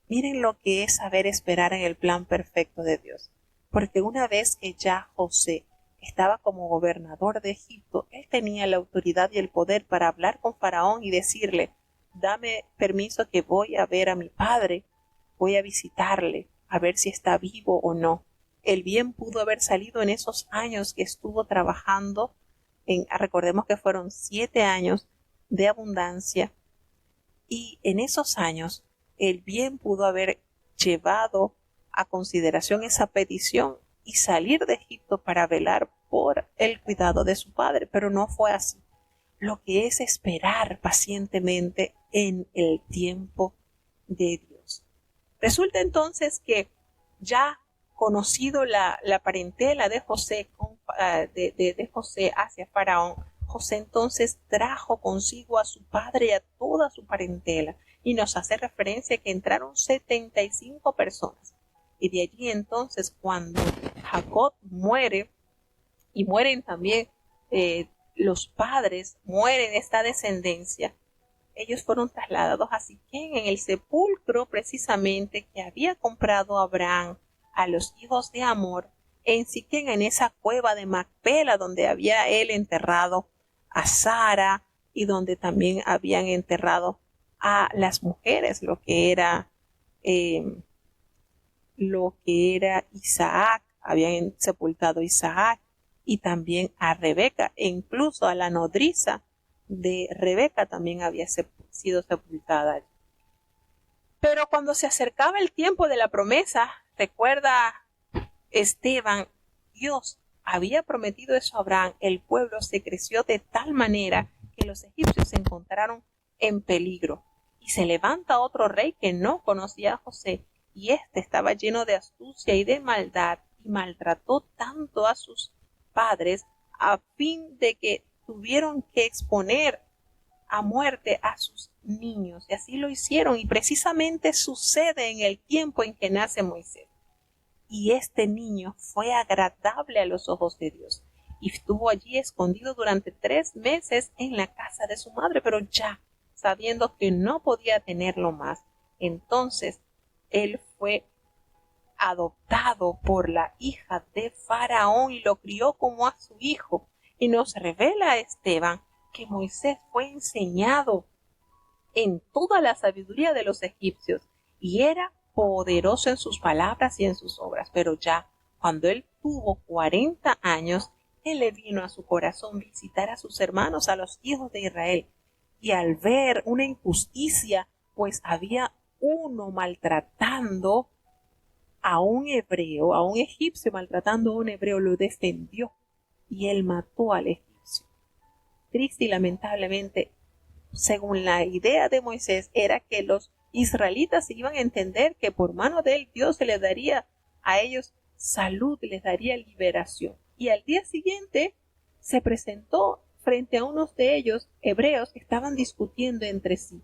Miren lo que es saber esperar en el plan perfecto de Dios. porque una vez que ya José estaba como gobernador de Egipto, él tenía la autoridad y el poder para hablar con Faraón y decirle: dame permiso que voy a ver a mi padre, voy a visitarle, a ver si está vivo o no. El bien pudo haber salido en esos años que estuvo trabajando, recordemos que fueron 7 años de abundancia, y en esos años el bien pudo haber llevado a consideración esa petición y salir de Egipto para velar por el cuidado de su padre, pero no fue así. Lo que es esperar pacientemente en el tiempo de Dios. Resulta entonces que ya conocido la parentela de José, de José hacia Faraón, José entonces trajo consigo a su padre y a toda su parentela, y nos hace referencia que entraron 75 personas. Y de allí entonces, cuando Jacob muere, y mueren también los padres, mueren esta descendencia, ellos fueron trasladados a Siquén, en el sepulcro precisamente que había comprado Abraham a los hijos de Amor, en Siquén, en esa cueva de Macpela, donde había él enterrado a Sara y donde también habían enterrado a las mujeres, lo que era Isaac, habían sepultado a Isaac y también a Rebeca, e incluso a la nodriza de Rebeca también había sido sepultada allí. Pero cuando se acercaba el tiempo de la promesa, recuerda Esteban, Dios había prometido eso a Abraham, el pueblo se creció de tal manera que los egipcios se encontraron en peligro. Y se levanta otro rey que no conocía a José, y éste estaba lleno de astucia y de maldad, y maltrató tanto a sus padres a fin de que tuvieron que exponer a muerte a sus niños. Y así lo hicieron, y precisamente sucede en el tiempo en que nace Moisés. Y este niño fue agradable a los ojos de Dios, y estuvo allí escondido durante 3 meses en la casa de su madre, pero ya sabiendo que no podía tenerlo más, entonces él fue adoptado por la hija de Faraón y lo crió como a su hijo. Y nos revela Esteban que Moisés fue enseñado en toda la sabiduría de los egipcios y era poderoso en sus palabras y en sus obras. Pero ya cuando él tuvo 40 años, él le vino a su corazón visitar a sus hermanos, a los hijos de Israel. Y al ver una injusticia, pues había uno maltratando a un hebreo, a un egipcio maltratando a un hebreo, lo defendió y él mató al egipcio. Triste y lamentablemente, según la idea de Moisés, era que los israelitas iban a entender que por mano de él Dios se les daría a ellos salud, les daría liberación. Y al día siguiente se presentó frente a unos de ellos, hebreos, que estaban discutiendo entre sí,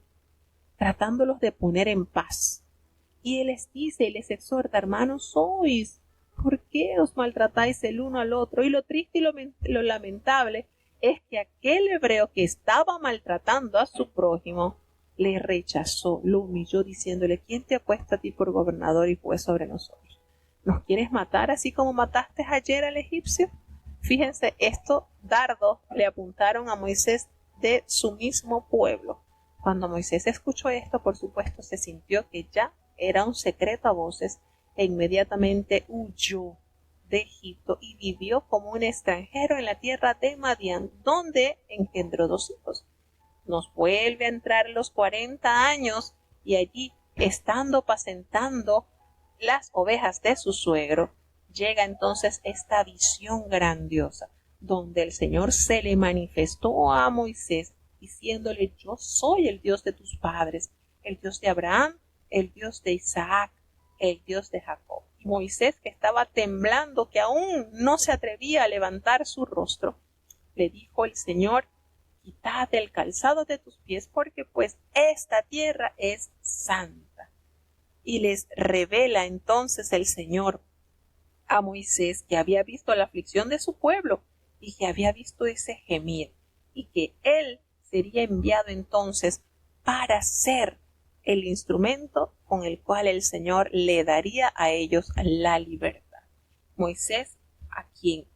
tratándolos de poner en paz. Y él les dice y les exhorta: hermanos sois, ¿por qué os maltratáis el uno al otro? Y lo triste y lo lamentable es que aquel hebreo que estaba maltratando a su prójimo le rechazó, lo humilló diciéndole: ¿quién te ha puesto a ti por gobernador y juez sobre nosotros? ¿Nos quieres matar así como mataste ayer al egipcio? Fíjense, estos dardos le apuntaron a Moisés de su mismo pueblo. Cuando Moisés escuchó esto, por supuesto, se sintió que ya era un secreto a voces e inmediatamente huyó de Egipto y vivió como un extranjero en la tierra de Madián, donde engendró 2 hijos. Nos vuelve a entrar los 40 años y allí, estando apacentando las ovejas de su suegro, llega entonces esta visión grandiosa, donde el Señor se le manifestó a Moisés diciéndole: yo soy el Dios de tus padres, el Dios de Abraham, el Dios de Isaac, el Dios de Jacob. Y Moisés, que estaba temblando, que aún no se atrevía a levantar su rostro, le dijo el Señor: quítate el calzado de tus pies, porque pues esta tierra es santa. Y les revela entonces el Señor a Moisés que había visto la aflicción de su pueblo y que había visto ese gemir, y que él sería enviado entonces para ser el instrumento con el cual el Señor le daría a ellos la libertad. Moisés, a quien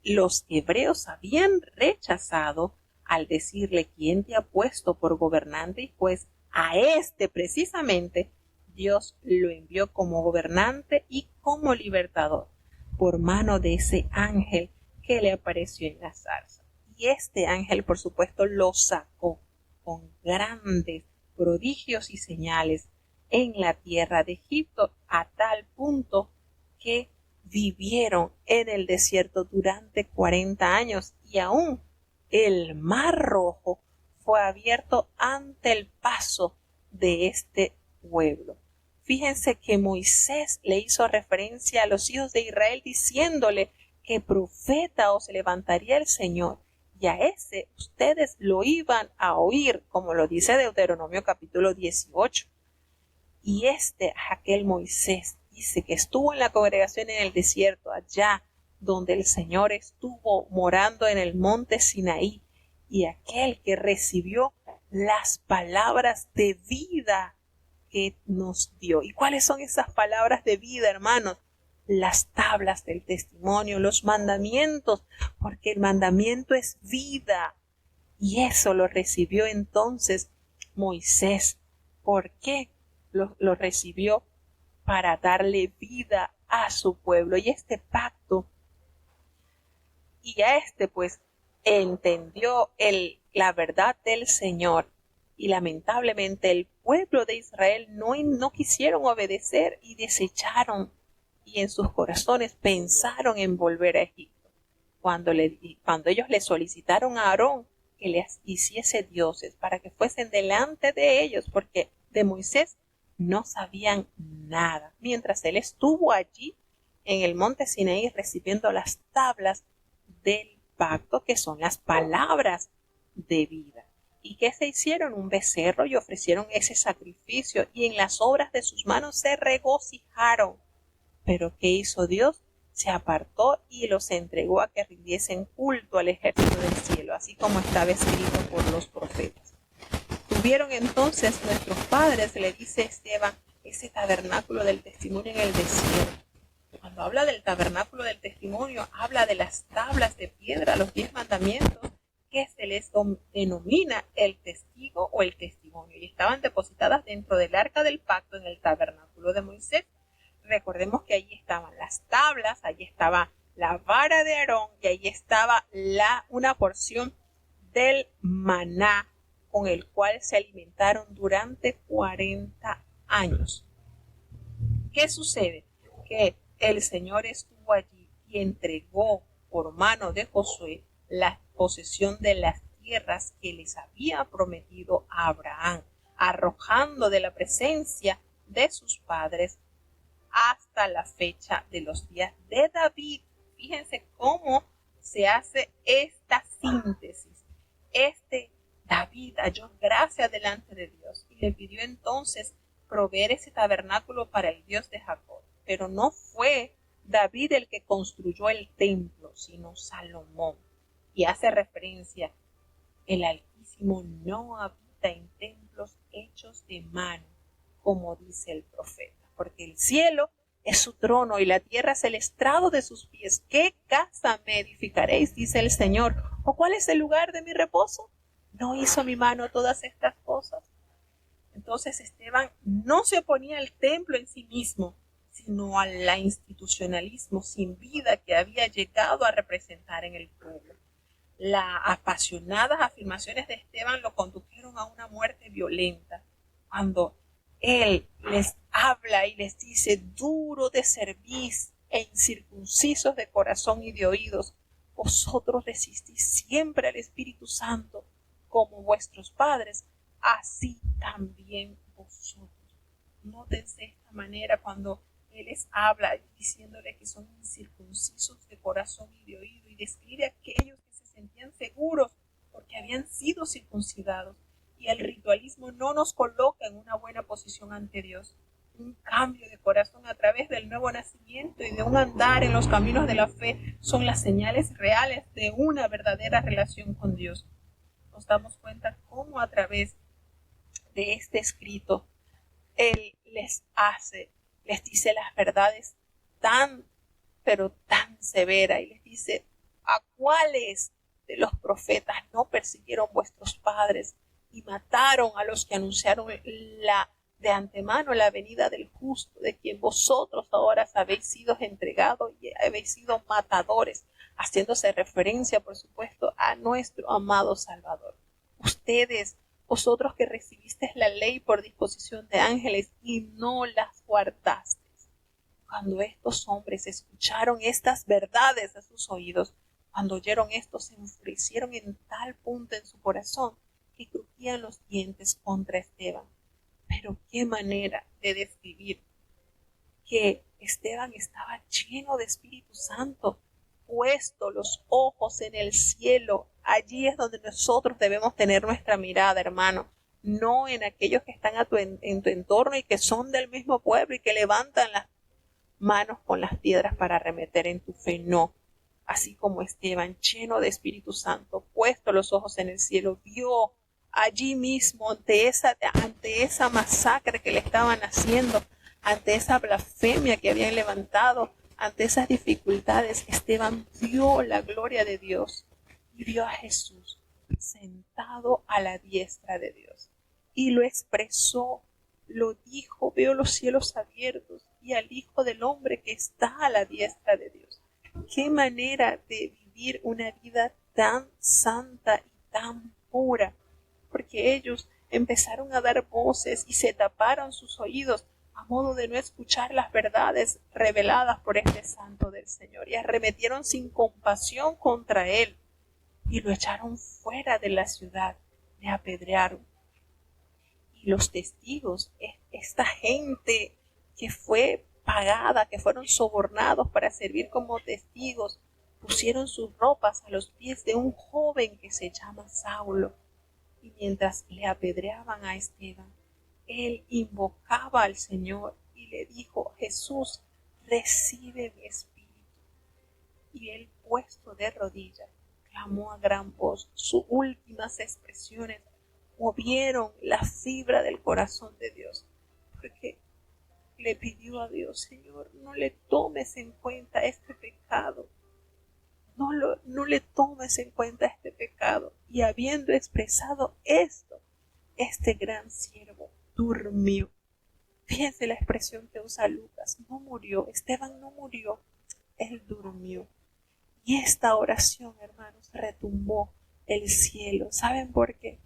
los hebreos habían rechazado al decirle: ¿quién te ha puesto por gobernante y juez? A este precisamente Dios lo envió como gobernante y como libertador por mano de ese ángel que le apareció en la zarza. Y este ángel, por supuesto, lo sacó con grandes prodigios y señales en la tierra de Egipto, a tal punto que vivieron en el desierto durante 40 años y aún el Mar Rojo fue abierto ante el paso de este pueblo. Fíjense que Moisés le hizo referencia a los hijos de Israel diciéndole que profeta os levantaría el Señor, y a ese ustedes lo iban a oír, como lo dice Deuteronomio capítulo 18. Y aquel Moisés, dice que estuvo en la congregación en el desierto, allá donde el Señor estuvo morando en el monte Sinaí, y aquel que recibió las palabras de vida que nos dio. ¿Y cuáles son esas palabras de vida, hermanos? Las tablas del testimonio, los mandamientos, porque el mandamiento es vida. Y eso lo recibió entonces Moisés. ¿Por qué lo recibió? Para darle vida a su pueblo. Y este pacto, y a pues entendió la verdad del Señor, y lamentablemente el pueblo de Israel no quisieron obedecer y desecharon, y en sus corazones pensaron en volver a Egipto. Cuando ellos le solicitaron a Aarón que les hiciese dioses para que fuesen delante de ellos, porque de Moisés no sabían nada, mientras él estuvo allí en el monte Sinaí recibiendo las tablas del pacto, que son las palabras de vida. ¿Y qué se hicieron? Un becerro, y ofrecieron ese sacrificio, y en las obras de sus manos se regocijaron. Pero ¿qué hizo Dios? Se apartó y los entregó a que rindiesen culto al ejército del cielo, así como estaba escrito por los profetas. Tuvieron entonces nuestros padres, le dice Esteban, ese tabernáculo del testimonio en el desierto. Cuando habla del tabernáculo del testimonio, habla de las tablas de piedra, los 10 mandamientos, que se les denomina el testigo o el testimonio, y estaban depositadas dentro del arca del pacto en el tabernáculo de Moisés. Recordemos que allí estaban las tablas, allí estaba la vara de Aarón, y allí estaba una porción del maná con el cual se alimentaron durante 40 años. ¿Qué sucede? Que el Señor estuvo allí y entregó por mano de Josué la posesión de las tierras que les había prometido a Abraham, arrojando de la presencia de sus padres hasta la fecha de los días de David. Fíjense cómo se hace esta síntesis. David halló gracia delante de Dios y le pidió entonces proveer ese tabernáculo para el Dios de Jacob. Pero no fue David el que construyó el templo, sino Salomón. Y hace referencia: el Altísimo no habita en templos hechos de mano, como dice el profeta, porque el cielo es su trono y la tierra es el estrado de sus pies. ¿Qué casa me edificaréis?, dice el Señor. ¿O cuál es el lugar de mi reposo? ¿No hizo mi mano todas estas cosas? Entonces Esteban no se oponía al templo en sí mismo, sino al institucionalismo sin vida que había llegado a representar en el pueblo. Las apasionadas afirmaciones de Esteban lo condujeron a una muerte violenta, cuando él les habla y les dice: duro de cerviz e incircuncisos de corazón y de oídos, vosotros resistís siempre al Espíritu Santo, como vuestros padres, así también vosotros. Nótense esta manera cuando él les habla diciéndole que son incircuncisos de corazón y de oído, y describe a aquellos que se sentían seguros porque habían sido circuncidados. Y el ritualismo no nos coloca en una buena posición ante Dios. Un cambio de corazón a través del nuevo nacimiento y de un andar en los caminos de la fe son las señales reales de una verdadera relación con Dios. Nos damos cuenta cómo a través de este escrito Él les dice las verdades tan pero tan severa, y les dice: ¿a cuáles de los profetas no persiguieron vuestros padres y mataron a los que anunciaron de antemano la venida del justo, de quien vosotros ahora habéis sido entregados y habéis sido matadores? Haciéndose referencia, por supuesto, a nuestro amado Salvador. Vosotros que recibisteis la ley por disposición de ángeles y no las guardasteis. Cuando estos hombres escucharon estas verdades a sus oídos, cuando oyeron esto, se enfurecieron en tal punto en su corazón que crujían los dientes contra Esteban. Pero qué manera de describir que Esteban estaba lleno de Espíritu Santo, puesto los ojos en el cielo. Allí es donde nosotros debemos tener nuestra mirada, hermano, no en aquellos que están en tu entorno y que son del mismo pueblo y que levantan las manos con las piedras para arremeter en tu fe. No, así como Esteban, lleno de Espíritu Santo, puesto los ojos en el cielo, vio allí mismo ante esa masacre que le estaban haciendo, ante esa blasfemia que habían levantado, ante esas dificultades, Esteban vio la gloria de Dios y vio a Jesús sentado a la diestra de Dios. Y lo expresó, lo dijo: veo los cielos abiertos y al Hijo del Hombre que está a la diestra de Dios. Qué manera de vivir una vida tan santa y tan pura, porque ellos empezaron a dar voces y se taparon sus oídos a modo de no escuchar las verdades reveladas por este santo del Señor, y arremetieron sin compasión contra él y lo echaron fuera de la ciudad, le apedrearon. Y los testigos, esta gente que fue pagada, que fueron sobornados para servir como testigos, pusieron sus ropas a los pies de un joven que se llama Saulo, y mientras le apedreaban a Esteban, él invocaba al Señor y le dijo: Jesús, recibe mi espíritu. Y él, puesto de rodillas, clamó a gran voz. Sus últimas expresiones movieron la fibra del corazón de Dios, porque le pidió a Dios: Señor, no le tomes en cuenta este pecado. No le tomes en cuenta este pecado. Y habiendo expresado esto, este gran siervo durmió. Fíjense la expresión que usa Lucas: no murió. Esteban no murió, él durmió. Y esta oración, hermanos, retumbó el cielo. ¿Saben por qué?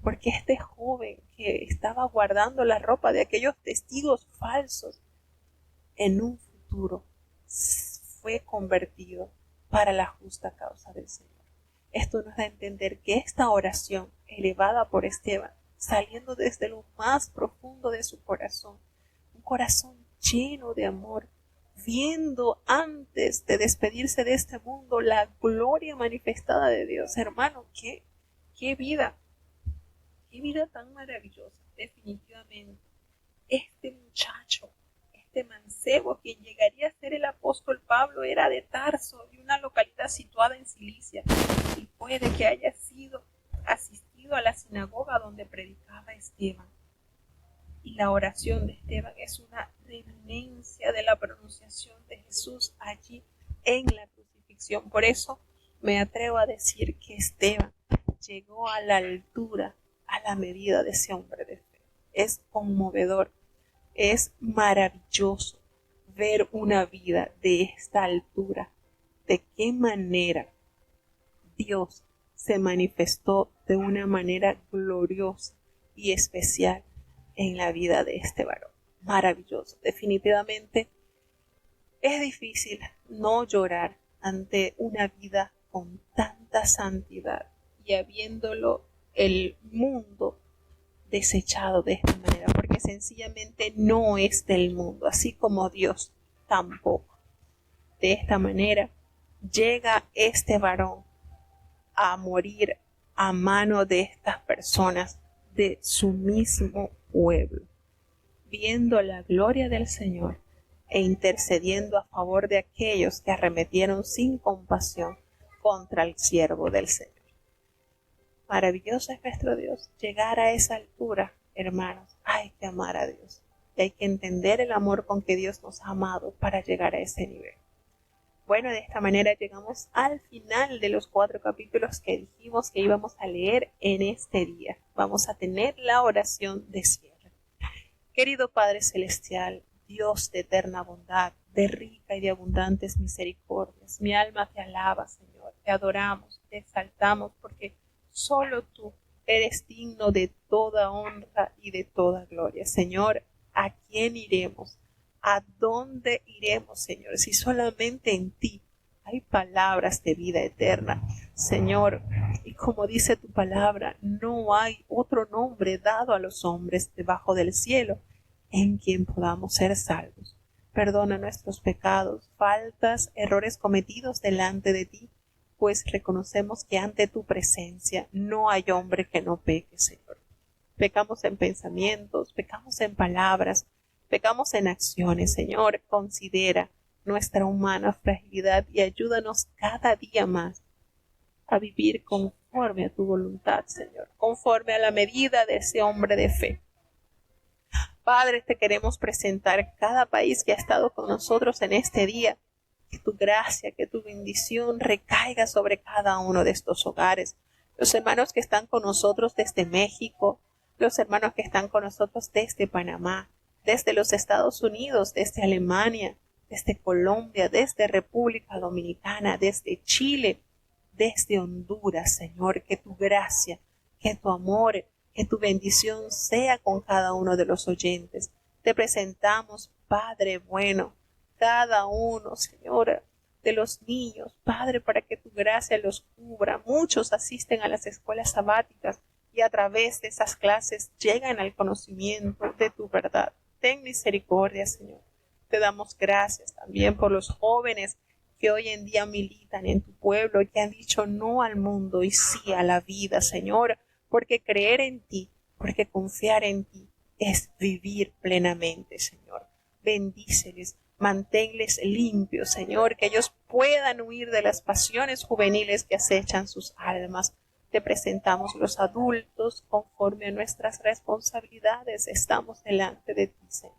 Porque este joven que estaba guardando la ropa de aquellos testigos falsos, en un futuro fue convertido para la justa causa del Señor. Esto nos da a entender que esta oración elevada por Esteban, saliendo desde lo más profundo de su corazón, un corazón lleno de amor, viendo antes de despedirse de este mundo la gloria manifestada de Dios. Hermano, qué vida tan maravillosa. Definitivamente, este muchacho, este mancebo, quien llegaría a ser el apóstol Pablo, era de Tarso, de una localidad situada en Cilicia, y puede que haya sido asistido a la sinagoga donde predicaba Esteban. Y la oración de Esteban es una reminiscencia de la pronunciación de Jesús allí en la crucifixión. Por eso me atrevo a decir que Esteban llegó a la altura, a la medida de ese hombre de fe. Es conmovedor, es maravilloso ver una vida de esta altura. De qué manera Dios se manifestó de una manera gloriosa y especial en la vida de este varón. Maravilloso. Definitivamente es difícil no llorar ante una vida con tanta santidad y habiéndolo el mundo desechado de esta manera, porque sencillamente no es del mundo, así como Dios tampoco. De esta manera llega este varón a morir a mano de estas personas de su mismo pueblo, viendo la gloria del Señor e intercediendo a favor de aquellos que arremetieron sin compasión contra el siervo del Señor. Maravilloso es nuestro Dios. Llegar a esa altura, hermanos, hay que amar a Dios. Y hay que entender el amor con que Dios nos ha amado para llegar a ese nivel. Bueno, de esta manera llegamos al final de los 4 capítulos que dijimos que íbamos a leer en este día. Vamos a tener la oración de cierre. Querido Padre Celestial, Dios de eterna bondad, de rica y de abundantes misericordias, mi alma te alaba, Señor, te adoramos, te exaltamos, porque solo tú eres digno de toda honra y de toda gloria. Señor, ¿a quién iremos? ¿A dónde iremos, Señor? Si solamente en ti hay palabras de vida eterna, Señor. Y como dice tu palabra, no hay otro nombre dado a los hombres debajo del cielo en quien podamos ser salvos. Perdona nuestros pecados, faltas, errores cometidos delante de ti, pues reconocemos que ante tu presencia no hay hombre que no peque, Señor. Pecamos en pensamientos, pecamos en palabras, pecamos en acciones, Señor. Considera nuestra humana fragilidad y ayúdanos cada día más a vivir conforme a tu voluntad, Señor, conforme a la medida de ese hombre de fe. Padre, te queremos presentar cada país que ha estado con nosotros en este día. Que tu gracia, que tu bendición recaiga sobre cada uno de estos hogares. Los hermanos que están con nosotros desde México, los hermanos que están con nosotros desde Panamá, desde los Estados Unidos, desde Alemania, desde Colombia, desde República Dominicana, desde Chile, desde Honduras, Señor, que tu gracia, que tu amor, que tu bendición sea con cada uno de los oyentes. Te presentamos, Padre bueno, cada uno, Señor, de los niños, Padre, para que tu gracia los cubra. Muchos asisten a las escuelas sabáticas y a través de esas clases llegan al conocimiento de tu verdad. Ten misericordia, Señor. Te damos gracias también por los jóvenes que hoy en día militan en tu pueblo y que han dicho no al mundo y sí a la vida, Señor, porque creer en ti, porque confiar en ti es vivir plenamente, Señor. Bendíceles, manténles limpios, Señor, que ellos puedan huir de las pasiones juveniles que acechan sus almas. Te presentamos los adultos conforme a nuestras responsabilidades. Estamos delante de ti, Señor.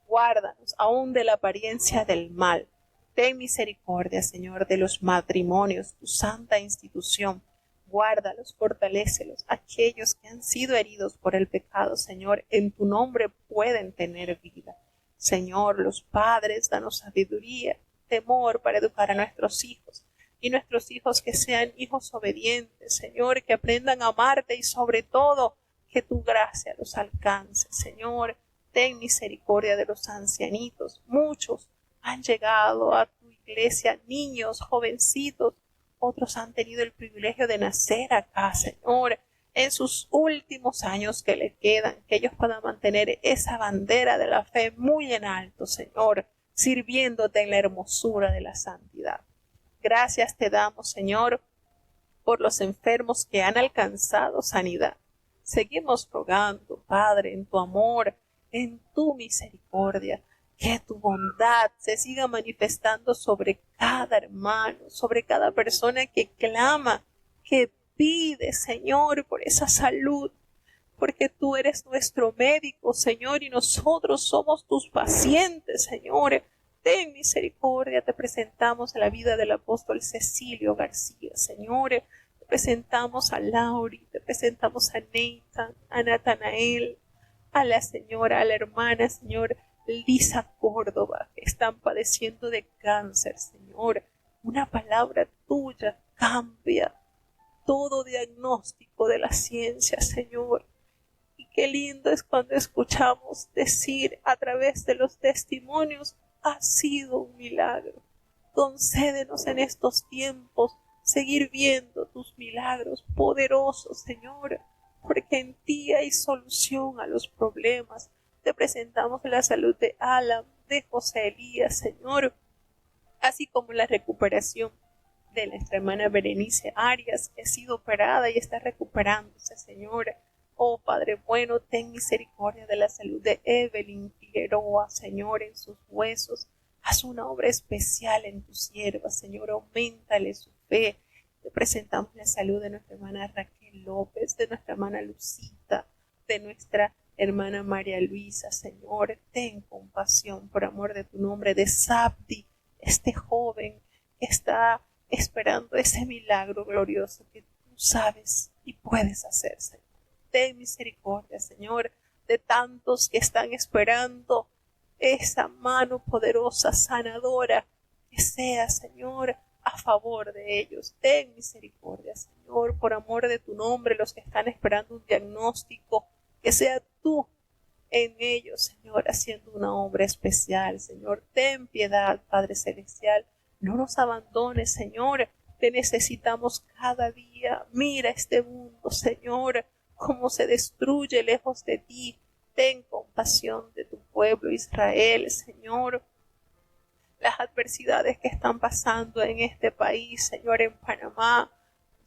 Guárdanos aún de la apariencia del mal. Ten misericordia, Señor, de los matrimonios, tu santa institución. Guárdalos, fortalécelos. Aquellos que han sido heridos por el pecado, Señor, en tu nombre pueden tener vida. Señor, los padres, danos sabiduría, temor para educar a nuestros hijos. Y nuestros hijos que sean hijos obedientes, Señor, que aprendan a amarte y sobre todo que tu gracia los alcance, Señor. Ten misericordia de los ancianitos. Muchos han llegado a tu iglesia, niños, jovencitos. Otros han tenido el privilegio de nacer acá, Señor, en sus últimos años que le quedan, que ellos puedan mantener esa bandera de la fe muy en alto, Señor, sirviéndote en la hermosura de la santidad. Gracias te damos, Señor, por los enfermos que han alcanzado sanidad. Seguimos rogando, Padre, en tu amor, en tu misericordia, que tu bondad se siga manifestando sobre cada hermano, sobre cada persona que clama, que pide, Señor, por esa salud, porque tú eres nuestro médico, Señor, y nosotros somos tus pacientes, Señor. Ten misericordia, te presentamos a la vida del apóstol Cecilio García, Señor. Te presentamos a Lauri, te presentamos a Nathan, a Natanael, a la señora, a la hermana, Señor, Lisa Córdoba, que están padeciendo de cáncer, Señor. Una palabra tuya cambia todo diagnóstico de la ciencia, Señor. Y qué lindo es cuando escuchamos decir a través de los testimonios, ha sido un milagro. Concédenos en estos tiempos seguir viendo tus milagros poderosos, Señor, porque en ti hay solución a los problemas. Te presentamos la salud de Alan, de José Elías, Señor, así como la recuperación de nuestra hermana Berenice Arias, que ha sido operada y está recuperándose, Señor. Oh Padre bueno, ten misericordia de la salud de Evelyn Figueroa, Señor, en sus huesos. Haz una obra especial en tu sierva, Señor, auméntale su fe. Te presentamos la salud de nuestra hermana Raquel López, de nuestra hermana Lucita, de nuestra hermana María Luisa, Señor. Ten compasión por amor de tu nombre, de Sabdi, este joven que está esperando ese milagro glorioso que tú sabes y puedes hacer, Señor. Ten misericordia, Señor, de tantos que están esperando esa mano poderosa, sanadora, que sea, Señor, a favor de ellos. Ten misericordia, Señor, por amor de tu nombre, los que están esperando un diagnóstico, que sea tú en ellos, Señor, haciendo una obra especial, Señor. Ten piedad, Padre Celestial. No nos abandones, Señor. Te necesitamos cada día. Mira este mundo, Señor, cómo se destruye lejos de ti. Ten compasión de tu pueblo Israel, Señor. Las adversidades que están pasando en este país, Señor, en Panamá,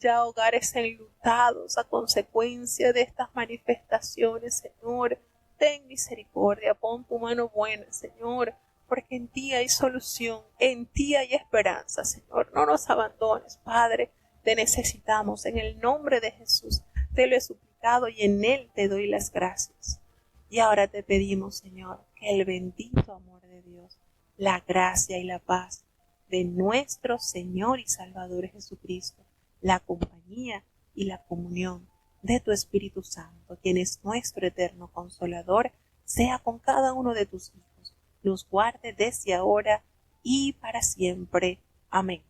ya hogares enlutados a consecuencia de estas manifestaciones, Señor. Ten misericordia, pon tu mano buena, Señor, porque en ti hay solución, en ti hay esperanza, Señor. No nos abandones, Padre, te necesitamos. En el nombre de Jesús te lo he suplicado y en él te doy las gracias. Y ahora te pedimos, Señor, que el bendito amor de Dios, la gracia y la paz de nuestro Señor y Salvador Jesucristo, la compañía y la comunión de tu Espíritu Santo, quien es nuestro eterno Consolador, sea con cada uno de tus hijos, los guarde desde ahora y para siempre. Amén.